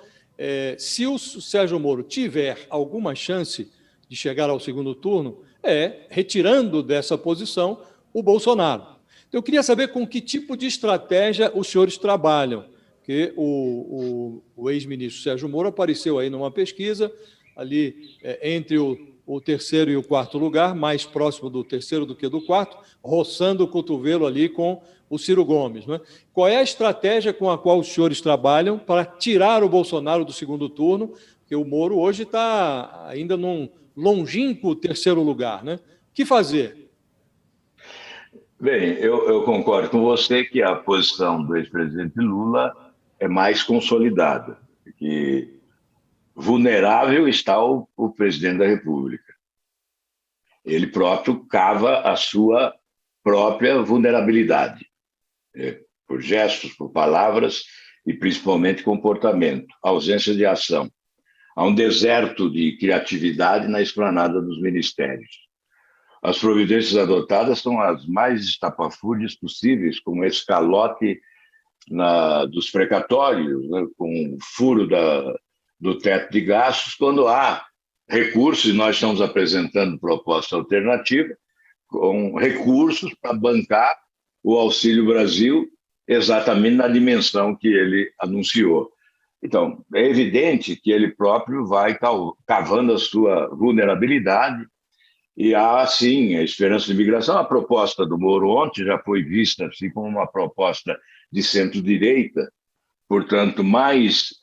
se o Sérgio Moro tiver alguma chance de chegar ao segundo turno, retirando dessa posição o Bolsonaro. Eu queria saber com que tipo de estratégia os senhores trabalham, porque o ex-ministro Sérgio Moro apareceu aí numa pesquisa ali entre o terceiro e o quarto lugar, mais próximo do terceiro do que do quarto, roçando o cotovelo ali com o Ciro Gomes, né? Qual é a estratégia com a qual os senhores trabalham para tirar o Bolsonaro do segundo turno? Porque o Moro hoje está ainda num longínquo terceiro lugar, né? O que fazer? Bem, eu concordo com você que a posição do ex-presidente Lula é mais consolidada, que vulnerável está o presidente da República. Ele próprio cava a sua própria vulnerabilidade, por gestos, por palavras e principalmente comportamento, ausência de ação. Há um deserto de criatividade na esplanada dos ministérios. As providências adotadas são as mais estapafúrdias possíveis, como esse calote dos precatórios, né, com o furo do teto de gastos, quando há recursos, e nós estamos apresentando proposta alternativa, com recursos para bancar o Auxílio Brasil exatamente na dimensão que ele anunciou. Então, é evidente que ele próprio vai cavando a sua vulnerabilidade e há, sim, a esperança de migração. A proposta do Moro ontem já foi vista assim, como uma proposta de centro-direita, portanto, mais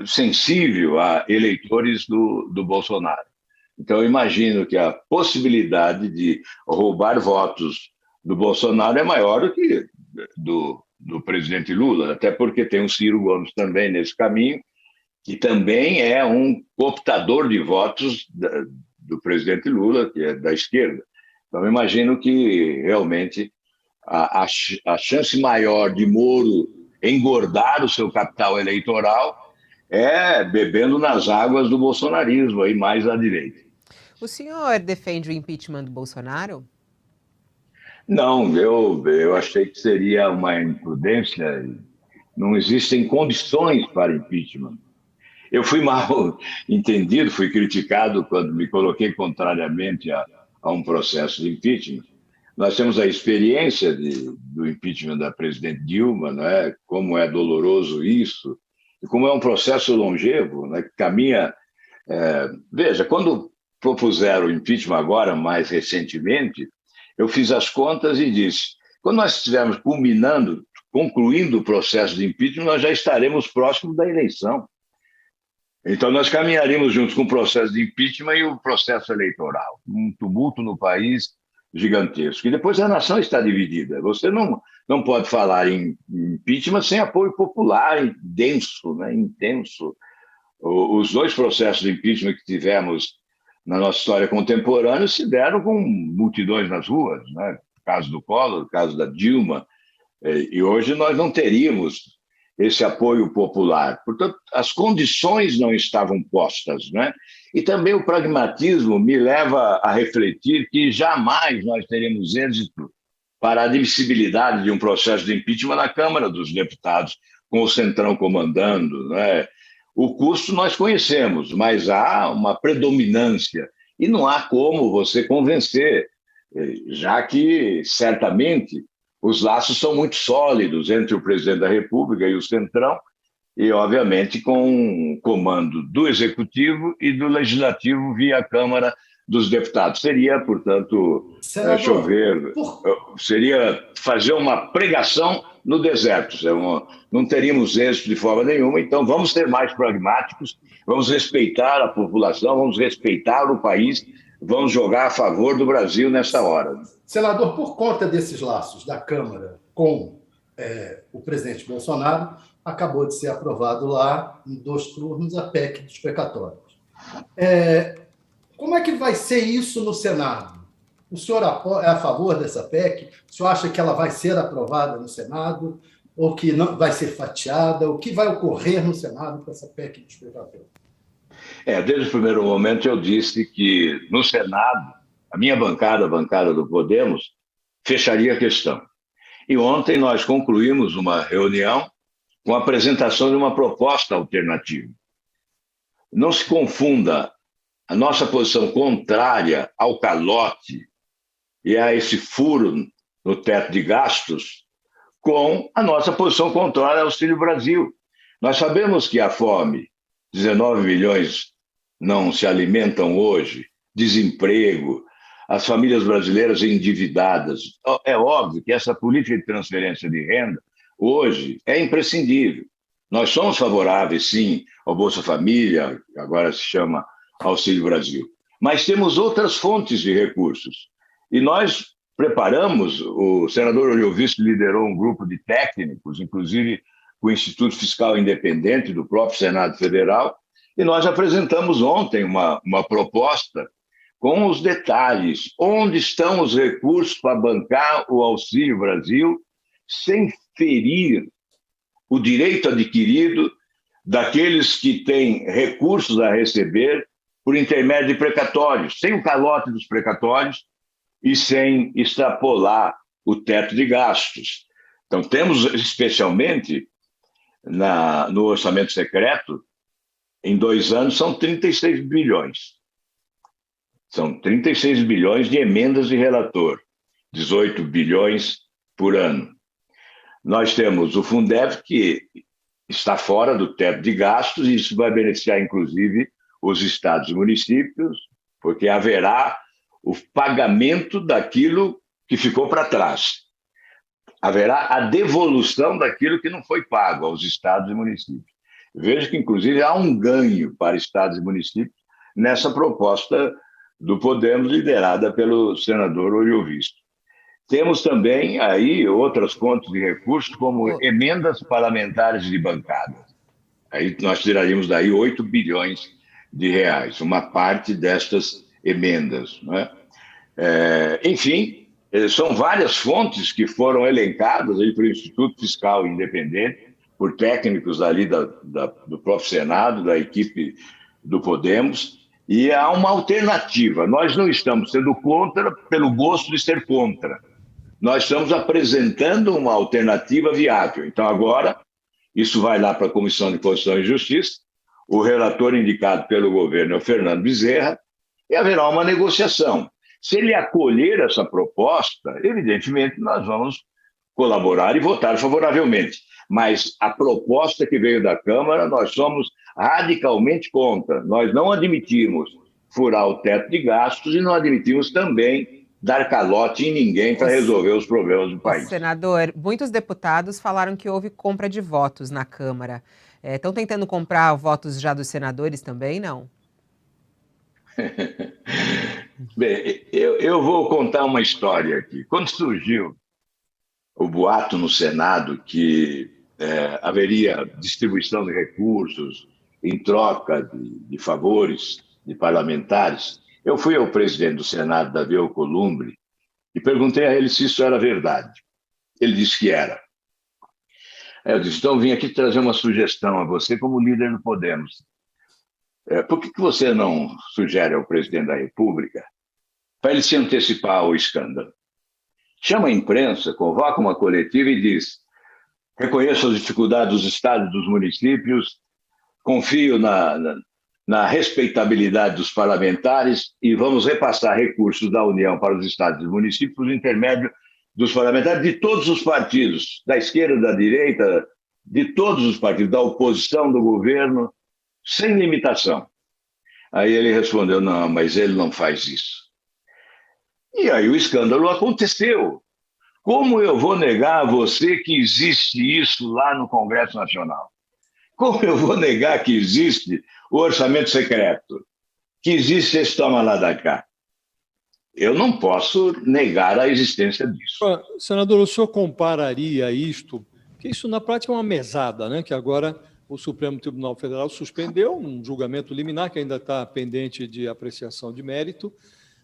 sensível a eleitores do Bolsonaro. Então, eu imagino que a possibilidade de roubar votos do Bolsonaro é maior do que do presidente Lula, até porque tem o Ciro Gomes também nesse caminho, que também é um cooptador de votos do presidente Lula, que é da esquerda. Então, eu imagino que realmente a chance maior de Moro engordar o seu capital eleitoral é bebendo nas águas do bolsonarismo, aí mais à direita. O senhor defende o impeachment do Bolsonaro? Não, eu achei que seria uma imprudência. Não existem condições para impeachment. Eu fui mal entendido, fui criticado quando me coloquei contrariamente a um processo de impeachment. Nós temos a experiência do impeachment da presidente Dilma, né? Como é doloroso isso, e como é um processo longevo, né? Que caminha... Veja, quando propuseram o impeachment agora, mais recentemente, eu fiz as contas e disse, quando nós estivermos concluindo o processo de impeachment, nós já estaremos próximos da eleição. Então, nós caminharíamos juntos com o processo de impeachment e o processo eleitoral. Um tumulto no país gigantesco. E depois a nação está dividida. Você não pode falar em impeachment sem apoio popular denso, né, intenso. Os dois processos de impeachment que tivemos na nossa história contemporânea se deram com multidões nas ruas, né? O caso do Collor, o caso da Dilma. E hoje nós não teríamos esse apoio popular. Portanto, as condições não estavam postas, né? E também o pragmatismo me leva a refletir que jamais nós teremos êxito para a admissibilidade de um processo de impeachment na Câmara dos Deputados, com o Centrão comandando, né? O custo nós conhecemos, mas há uma predominância e não há como você convencer, já que, certamente, os laços são muito sólidos entre o presidente da República e o Centrão, e, obviamente, com o comando do Executivo e do Legislativo via Câmara dos Deputados. Seria, portanto, seria fazer uma pregação no deserto. Não teríamos êxito de forma nenhuma, então vamos ser mais pragmáticos, vamos respeitar a população, vamos respeitar o país, vamos jogar a favor do Brasil nessa hora. Senador, por conta desses laços da Câmara com o presidente Bolsonaro, acabou de ser aprovado lá, em 2 turnos, a PEC dos precatórios. Como é que vai ser isso no Senado? O senhor é a favor dessa PEC? O senhor acha que ela vai ser aprovada no Senado ou que não vai ser fatiada? O que vai ocorrer no Senado com essa PEC dos precatórios? Desde o primeiro momento eu disse que no Senado, a minha bancada, a bancada do Podemos, fecharia a questão. E ontem nós concluímos uma reunião com a apresentação de uma proposta alternativa. Não se confunda a nossa posição contrária ao calote e a esse furo no teto de gastos com a nossa posição contrária ao Auxílio Brasil. Nós sabemos que a fome, 19 milhões não se alimentam hoje, desemprego, as famílias brasileiras endividadas. É óbvio que essa política de transferência de renda, hoje, é imprescindível. Nós somos favoráveis, sim, ao Bolsa Família, que agora se chama Auxílio Brasil, mas temos outras fontes de recursos. E nós preparamos, o senador Oriovisto liderou um grupo de técnicos, inclusive com o Instituto Fiscal Independente do próprio Senado Federal, e nós apresentamos ontem uma proposta com os detalhes, onde estão os recursos para bancar o Auxílio Brasil, sem ferir o direito adquirido daqueles que têm recursos a receber por intermédio de precatórios, sem o calote dos precatórios e sem extrapolar o teto de gastos. Então, temos especialmente no orçamento secreto, em 2 anos, são 36 bilhões. São 36 bilhões de emendas de relator, 18 bilhões por ano. Nós temos o Fundeb, que está fora do teto de gastos, e isso vai beneficiar, inclusive, os estados e municípios, porque haverá o pagamento daquilo que ficou para trás. Haverá a devolução daquilo que não foi pago aos estados e municípios. Vejo que, inclusive, há um ganho para estados e municípios nessa proposta do Podemos, liderada pelo senador Oriovisto. Temos também aí outras fontes de recursos, como emendas parlamentares de bancada. Aí nós tiraríamos daí 8 bilhões de reais, uma parte destas emendas, não é? Enfim, são várias fontes que foram elencadas aí pelo Instituto Fiscal Independente, por técnicos ali do próprio Senado, da equipe do Podemos, e há uma alternativa. Nós não estamos sendo contra pelo gosto de ser contra. Nós estamos apresentando uma alternativa viável. Então, agora, isso vai lá para a Comissão de Constituição e Justiça, o relator indicado pelo governo é o Fernando Bezerra, e haverá uma negociação. Se ele acolher essa proposta, evidentemente, nós vamos colaborar e votar favoravelmente. Mas a proposta que veio da Câmara, nós somos radicalmente contra. Nós não admitimos furar o teto de gastos e não admitimos também dar calote em ninguém para resolver os problemas do país. Senador, muitos deputados falaram que houve compra de votos na Câmara. Estão tentando comprar votos já dos senadores também, não? Bem, eu vou contar uma história aqui. Quando surgiu o boato no Senado que haveria distribuição de recursos em troca de favores de parlamentares, eu fui ao presidente do Senado, Davi Alcolumbre, e perguntei a ele se isso era verdade. Ele disse que era. Eu disse, então vim aqui trazer uma sugestão a você como líder do Podemos. Por que você não sugere ao presidente da República para ele se antecipar ao escândalo? Chama a imprensa, convoca uma coletiva e diz: reconheço as dificuldades dos estados e dos municípios, confio na respeitabilidade dos parlamentares e vamos repassar recursos da União para os estados e municípios por intermédio dos parlamentares de todos os partidos, da esquerda, da direita, de todos os partidos, da oposição, do governo, sem limitação. Aí ele respondeu, não, mas ele não faz isso. E aí o escândalo aconteceu. Como eu vou negar a você que existe isso lá no Congresso Nacional? Como eu vou negar que existe o orçamento secreto? Que existe esse toma lá da cá? Eu não posso negar a existência disso. Senador, o senhor compararia isto, que isso na prática é uma mesada, né? Que agora o Supremo Tribunal Federal suspendeu um julgamento liminar que ainda está pendente de apreciação de mérito.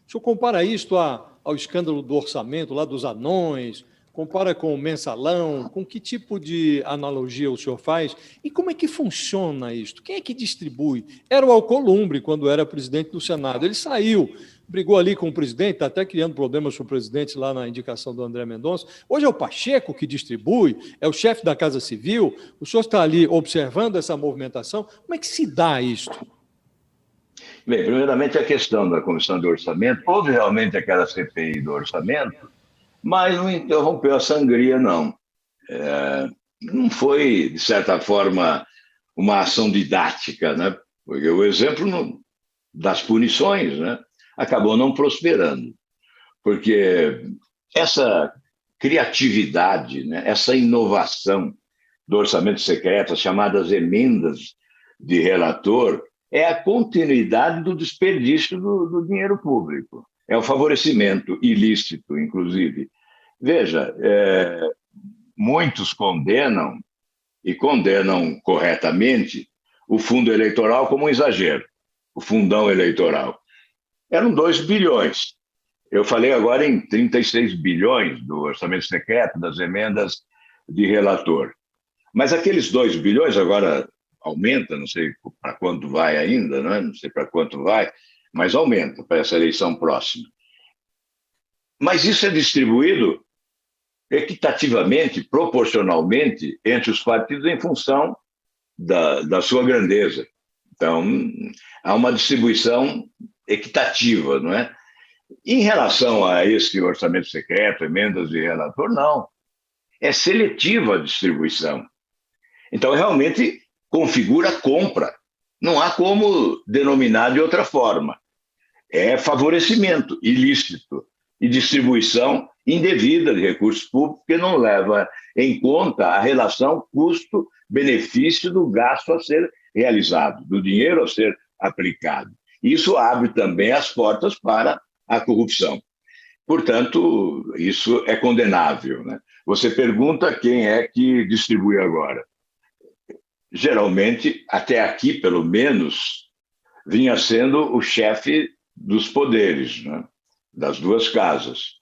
O senhor compara isto ao escândalo do orçamento, lá dos anões, compara com o mensalão, com que tipo de analogia o senhor faz? E como é que funciona isto? Quem é que distribui? Era o Alcolumbre, quando era presidente do Senado. Ele saiu, brigou ali com o presidente, está até criando problemas com o presidente lá na indicação do André Mendonça. Hoje é o Pacheco que distribui, é o chefe da Casa Civil. O senhor está ali observando essa movimentação. Como é que se dá isto? Bem, primeiramente a questão da Comissão de Orçamento. Houve realmente aquela CPI do orçamento, mas não interrompeu a sangria, não. Não foi, de certa forma, uma ação didática, né? Porque o exemplo das punições, né, acabou não prosperando, porque essa criatividade, né, essa inovação do orçamento secreto, as chamadas emendas de relator, é a continuidade do desperdício do dinheiro público. É o favorecimento ilícito, inclusive. Veja, muitos condenam, e condenam corretamente, o fundo eleitoral como um exagero, o fundão eleitoral. Eram 2 bilhões. Eu falei agora em 36 bilhões do orçamento secreto, das emendas de relator. Mas aqueles 2 bilhões agora aumenta, não sei para quanto vai ainda, não sei para quanto vai, mas aumenta para essa eleição próxima. Mas isso é distribuído equitativamente, proporcionalmente, entre os partidos em função da sua grandeza. Então, há uma distribuição equitativa, não é? Em relação a esse orçamento secreto, emendas de relator, não. É seletiva a distribuição. Então, realmente, configura compra. Não há como denominar de outra forma. É favorecimento ilícito e distribuição indevida de recursos públicos que não leva em conta a relação custo-benefício do gasto a ser realizado, do dinheiro a ser aplicado. Isso abre também as portas para a corrupção. Portanto, isso é condenável, né? Você pergunta quem é que distribui agora. Geralmente, até aqui, pelo menos, vinha sendo o chefe dos poderes, né? Das duas casas.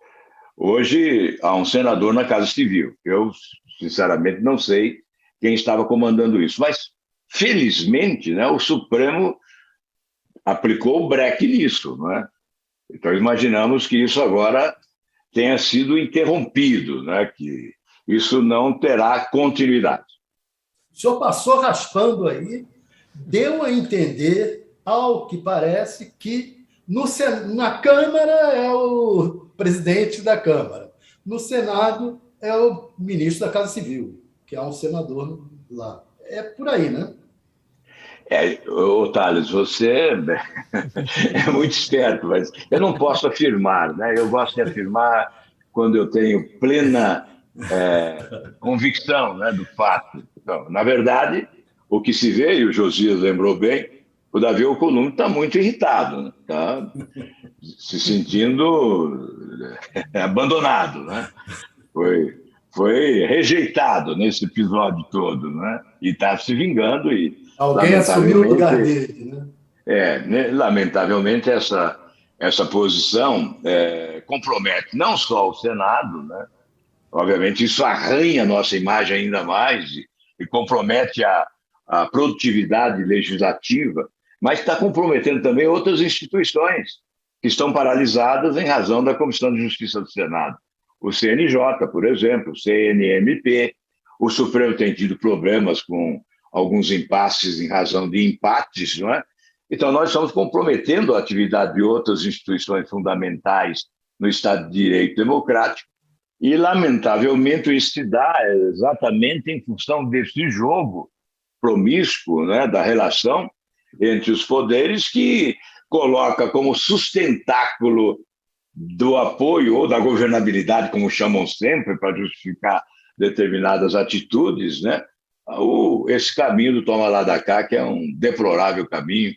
Hoje, há um senador na Casa Civil. Eu, sinceramente, não sei quem estava comandando isso. Mas, felizmente, né, o Supremo aplicou o breque nisso, não é? Então, imaginamos que isso agora tenha sido interrompido, né? Que isso não terá continuidade. O senhor passou raspando aí, deu a entender, ao que parece, que na Câmara é o presidente da Câmara, no Senado é o ministro da Casa Civil, que é um senador lá. É por aí, né? Ô, Thales, você é muito esperto, mas eu não posso afirmar, né? Eu gosto de afirmar quando eu tenho plena convicção, né, do fato. Então, na verdade, o que se vê, e o Josias lembrou bem, o Davi Alcolumbre está muito irritado, está se sentindo abandonado, né? Foi rejeitado nesse episódio todo, né? E está se vingando e alguém assumiu o lugar dele, né? Lamentavelmente essa posição compromete não só o Senado, né? Obviamente isso arranha a nossa imagem ainda mais e compromete a produtividade legislativa, mas está comprometendo também outras instituições que estão paralisadas em razão da Comissão de Justiça do Senado. O CNJ, por exemplo, o CNMP, o Supremo tem tido problemas com alguns impasses em razão de empates, não é? Então, nós estamos comprometendo a atividade de outras instituições fundamentais no Estado de Direito Democrático e, lamentavelmente, isso se dá exatamente em função desse jogo promíscuo, né, da relação entre os poderes que coloca como sustentáculo do apoio ou da governabilidade, como chamam sempre, para justificar determinadas atitudes, né? Esse caminho do toma lá da cá, que é um deplorável caminho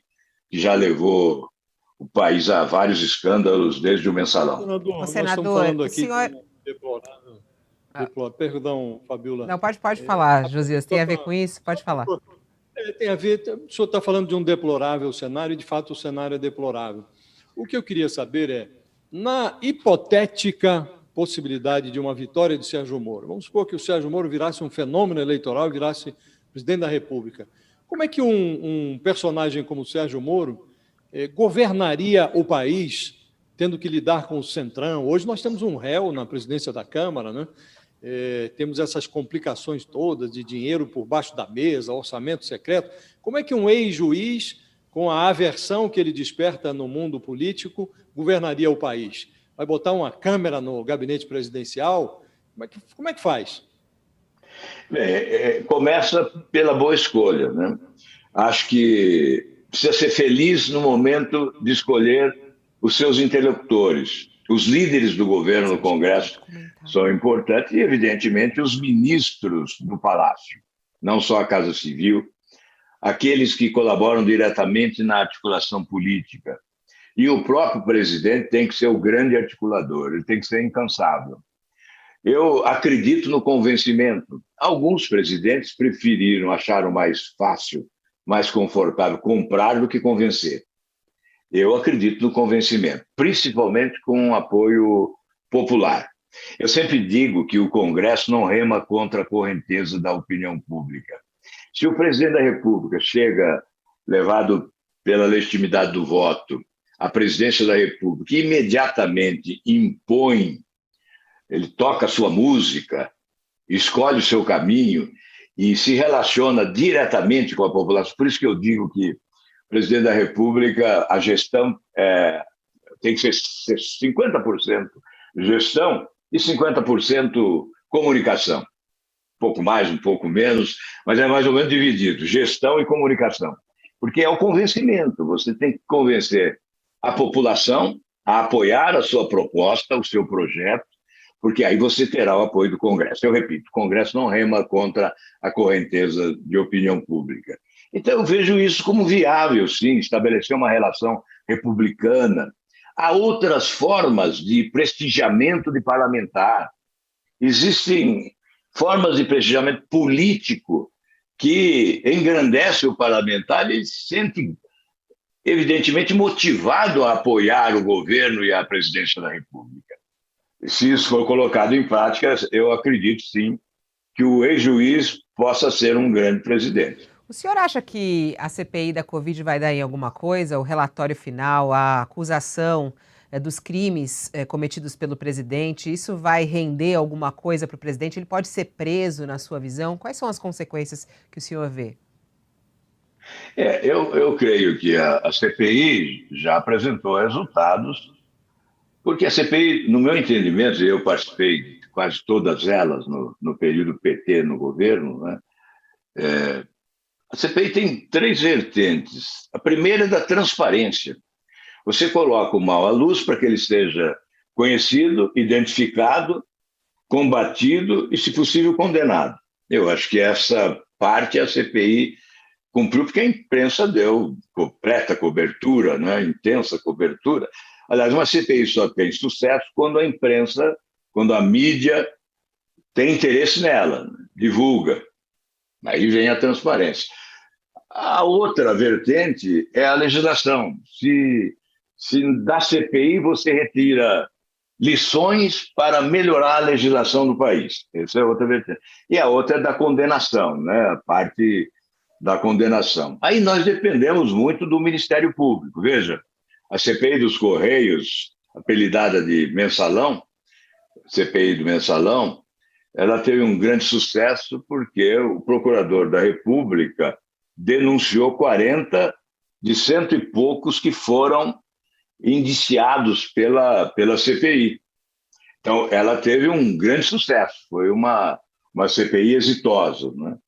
que já levou o país a vários escândalos desde o mensalão. Senador, nós senador, estamos falando aqui senhor... de deplorável. Perdão, Fabiola. Não, pode falar, Josias. Tem a ver com isso? Pode falar. Tem a ver. O senhor está falando de um deplorável cenário, e de fato o cenário é deplorável. O que eu queria saber é, na hipotética possibilidade de uma vitória de Sérgio Moro, vamos supor que o Sérgio Moro virasse um fenômeno eleitoral e virasse presidente da República, como é que um personagem como o Sérgio Moro governaria o país, tendo que lidar com o Centrão? Hoje nós temos um réu na presidência da Câmara, né? Temos essas complicações todas de dinheiro por baixo da mesa, orçamento secreto. Como é que um ex-juiz, com a aversão que ele desperta no mundo político, governaria o país? Vai botar uma câmera no gabinete presidencial? Como é que faz? Começa pela boa escolha, né? Acho que precisa ser feliz no momento de escolher os seus interlocutores. Os líderes do governo no Congresso são importantes e, evidentemente, os ministros do Palácio, não só a Casa Civil, aqueles que colaboram diretamente na articulação política. E o próprio presidente tem que ser o grande articulador, ele tem que ser incansável. Eu acredito no convencimento. Alguns presidentes acharam mais fácil, mais confortável comprar do que convencer. Eu acredito no convencimento, principalmente com um apoio popular. Eu sempre digo que o Congresso não rema contra a correnteza da opinião pública. Se o presidente da República chega, levado pela legitimidade do voto, à presidência da República e imediatamente impõe, ele toca a sua música, escolhe o seu caminho e se relaciona diretamente com a população. Por isso que eu digo que o presidente da República, a gestão tem que ser 50% gestão e 50% comunicação. Um pouco mais, um pouco menos, mas é mais ou menos dividido, gestão e comunicação. Porque é o convencimento, você tem que convencer a população a apoiar a sua proposta, o seu projeto, porque aí você terá o apoio do Congresso. Eu repito, o Congresso não rema contra a correnteza de opinião pública. Então, eu vejo isso como viável, sim, estabelecer uma relação republicana. Há outras formas de prestigiamento de parlamentar. Existem formas de prestigiamento político que engrandece o parlamentar, ele se sente, evidentemente, motivado a apoiar o governo e a presidência da República. Se isso for colocado em prática, eu acredito, sim, que o ex-juiz possa ser um grande presidente. O senhor acha que a CPI da Covid vai dar em alguma coisa? O relatório final, a acusação dos crimes cometidos pelo presidente, isso vai render alguma coisa para o presidente? Ele pode ser preso, na sua visão? Quais são as consequências que o senhor vê? Eu creio que a CPI já apresentou resultados, porque a CPI, no meu entendimento, eu participei de quase todas elas no período PT no governo, né? A CPI tem 3 vertentes. A primeira é da transparência. Você coloca o mal à luz para que ele seja conhecido, identificado, combatido e, se possível, condenado. Eu acho que essa parte a CPI cumpriu, porque a imprensa deu completa cobertura, né? Intensa cobertura. Aliás, uma CPI só tem sucesso quando a imprensa, quando a mídia tem interesse nela, divulga. Aí vem a transparência. A outra vertente é a legislação. Se da CPI você retira lições para melhorar a legislação do país. Essa é a outra vertente. E a outra é da condenação, né? A parte da condenação. Aí nós dependemos muito do Ministério Público. Veja, a CPI dos Correios, apelidada de Mensalão, CPI do Mensalão, ela teve um grande sucesso porque o procurador da República denunciou 40 de cento e poucos que foram indiciados pela CPI. Então, ela teve um grande sucesso, foi uma CPI exitosa, né?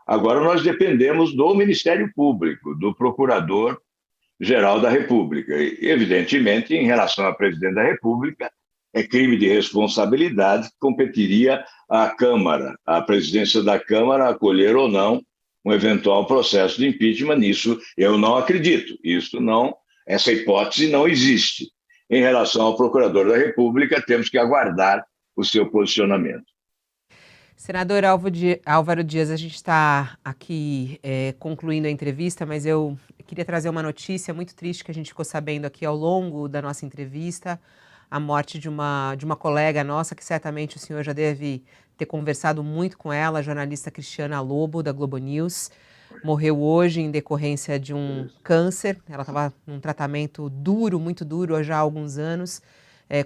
Agora nós dependemos do Ministério Público, do Procurador-Geral da República. E, evidentemente, em relação ao presidente da República, é crime de responsabilidade que competiria à Câmara, à presidência da Câmara, acolher ou não um eventual processo de impeachment. Nisso eu não acredito. Essa hipótese não existe. Em relação ao Procurador da República, temos que aguardar o seu posicionamento. Senador Álvaro Dias, a gente está aqui concluindo a entrevista, mas eu queria trazer uma notícia muito triste que a gente ficou sabendo aqui ao longo da nossa entrevista, a morte de uma colega nossa, que certamente o senhor já deve ter conversado muito com ela, a jornalista Cristiana Lobo, da Globo News. Morreu hoje em decorrência de um câncer. Ela estava num tratamento duro, muito duro, já há alguns anos,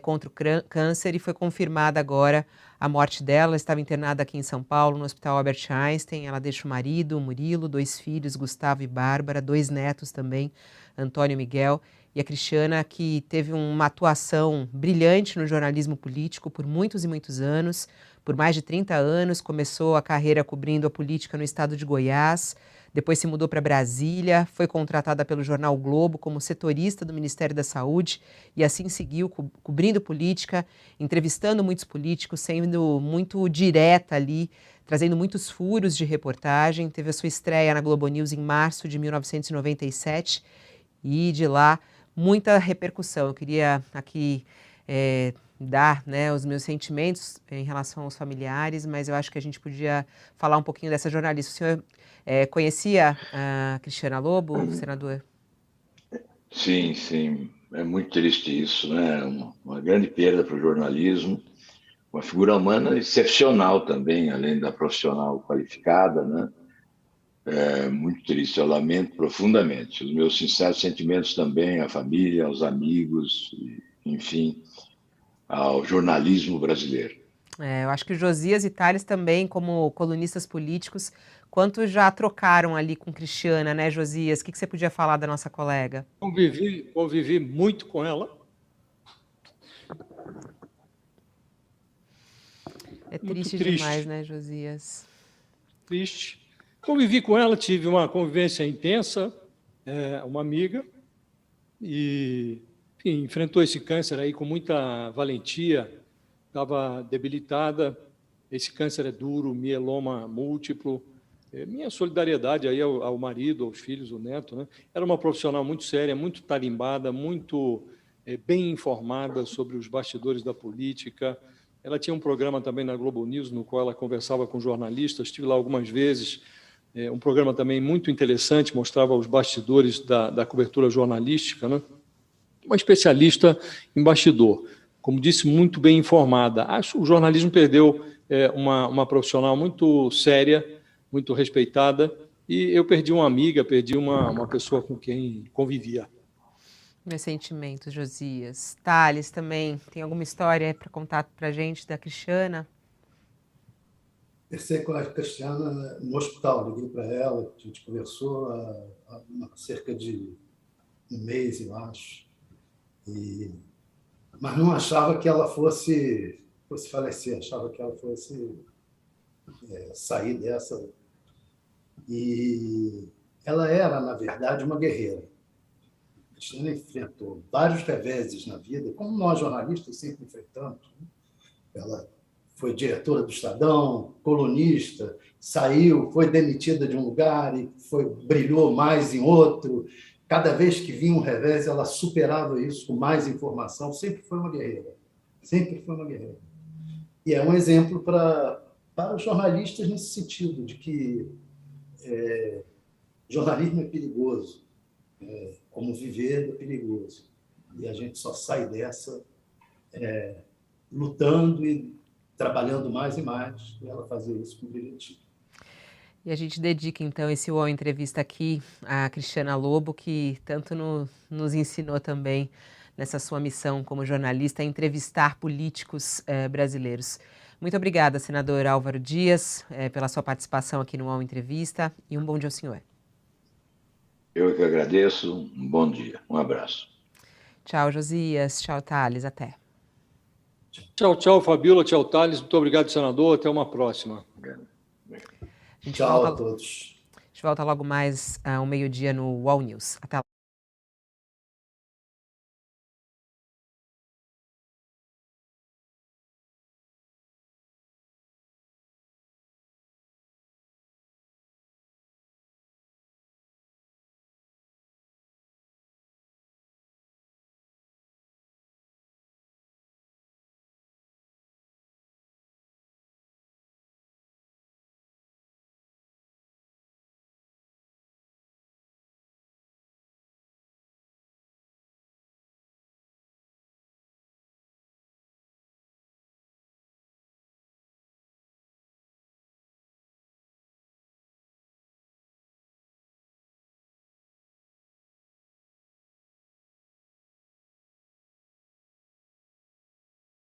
contra o câncer, e foi confirmada agora a morte dela. Ela estava internada aqui em São Paulo, no Hospital Albert Einstein. Ela deixa o marido, o Murilo, 2 filhos, Gustavo e Bárbara, 2 netos também, Antônio e Miguel. E a Cristiana, que teve uma atuação brilhante no jornalismo político por muitos e muitos anos, por mais de 30 anos, começou a carreira cobrindo a política no estado de Goiás, depois se mudou para Brasília, foi contratada pelo jornal Globo como setorista do Ministério da Saúde e assim seguiu cobrindo política, entrevistando muitos políticos, sendo muito direta ali, trazendo muitos furos de reportagem. Teve a sua estreia na Globo News em março de 1997 e de lá muita repercussão. Eu queria aqui dar, né, os meus sentimentos em relação aos familiares, mas eu acho que a gente podia falar um pouquinho dessa jornalista. O senhor conhecia a Cristiana Lobo, senador? Sim, sim. É muito triste isso, né? Uma grande perda para o jornalismo, uma figura humana excepcional também, além da profissional qualificada, né? É muito triste, eu lamento profundamente. Os meus sinceros sentimentos também à família, aos amigos, enfim, ao jornalismo brasileiro. Eu acho que o Josias e Tales também, como colunistas políticos, quanto já trocaram ali com Cristiana, né, Josias? O que você podia falar da nossa colega? Convivi muito com ela. É triste demais, né, Josias? Triste. Convivi com ela, tive uma convivência intensa, uma amiga, e enfim, enfrentou esse câncer aí com muita valentia, estava debilitada, esse câncer é duro, mieloma múltiplo. Minha solidariedade aí ao marido, aos filhos, ao neto, né? Era uma profissional muito séria, muito tarimbada, muito bem informada sobre os bastidores da política. Ela tinha um programa também na Globo News, no qual ela conversava com jornalistas, estive lá algumas vezes, um programa também muito interessante, mostrava os bastidores da cobertura jornalística, né? Uma especialista em bastidor, como disse, muito bem informada. Acho que o jornalismo perdeu uma profissional muito séria, muito respeitada, e eu perdi uma amiga, perdi uma pessoa com quem convivia. Meus sentimentos, Josias. Tales, também tem alguma história para contar para a gente da Cristiana? Pensei com a Cristiana no hospital, liguei para ela, a gente conversou há cerca de um mês, eu acho, mas não achava que ela fosse falecer, achava que ela fosse sair dessa. E ela era, na verdade, uma guerreira. A Cristiana enfrentou vários reveses na vida, como nós jornalistas sempre enfrentamos. Ela foi diretora do Estadão, colunista, saiu, foi demitida de um lugar e brilhou mais em outro. Cada vez que vinha um revés, ela superava isso com mais informação. Sempre foi uma guerreira. Sempre foi uma guerreira. E é um exemplo para os jornalistas nesse sentido, de que jornalismo é perigoso, como viver é perigoso. E a gente só sai dessa lutando e trabalhando mais e mais, e ela fazer isso com direitinho. E a gente dedica, então, esse UOL Entrevista aqui à Cristiana Lobo, que tanto nos ensinou também nessa sua missão como jornalista a entrevistar políticos brasileiros. Muito obrigada, senador Álvaro Dias, pela sua participação aqui no UOL Entrevista, e um bom dia ao senhor. Eu que agradeço, um bom dia, um abraço. Tchau, Josias, tchau, Tales, até. Tchau, Fabíola, tchau, Tales, muito obrigado, senador, até uma próxima. Tchau a todos. A gente volta logo mais ao meio-dia no UOL News. Até lá.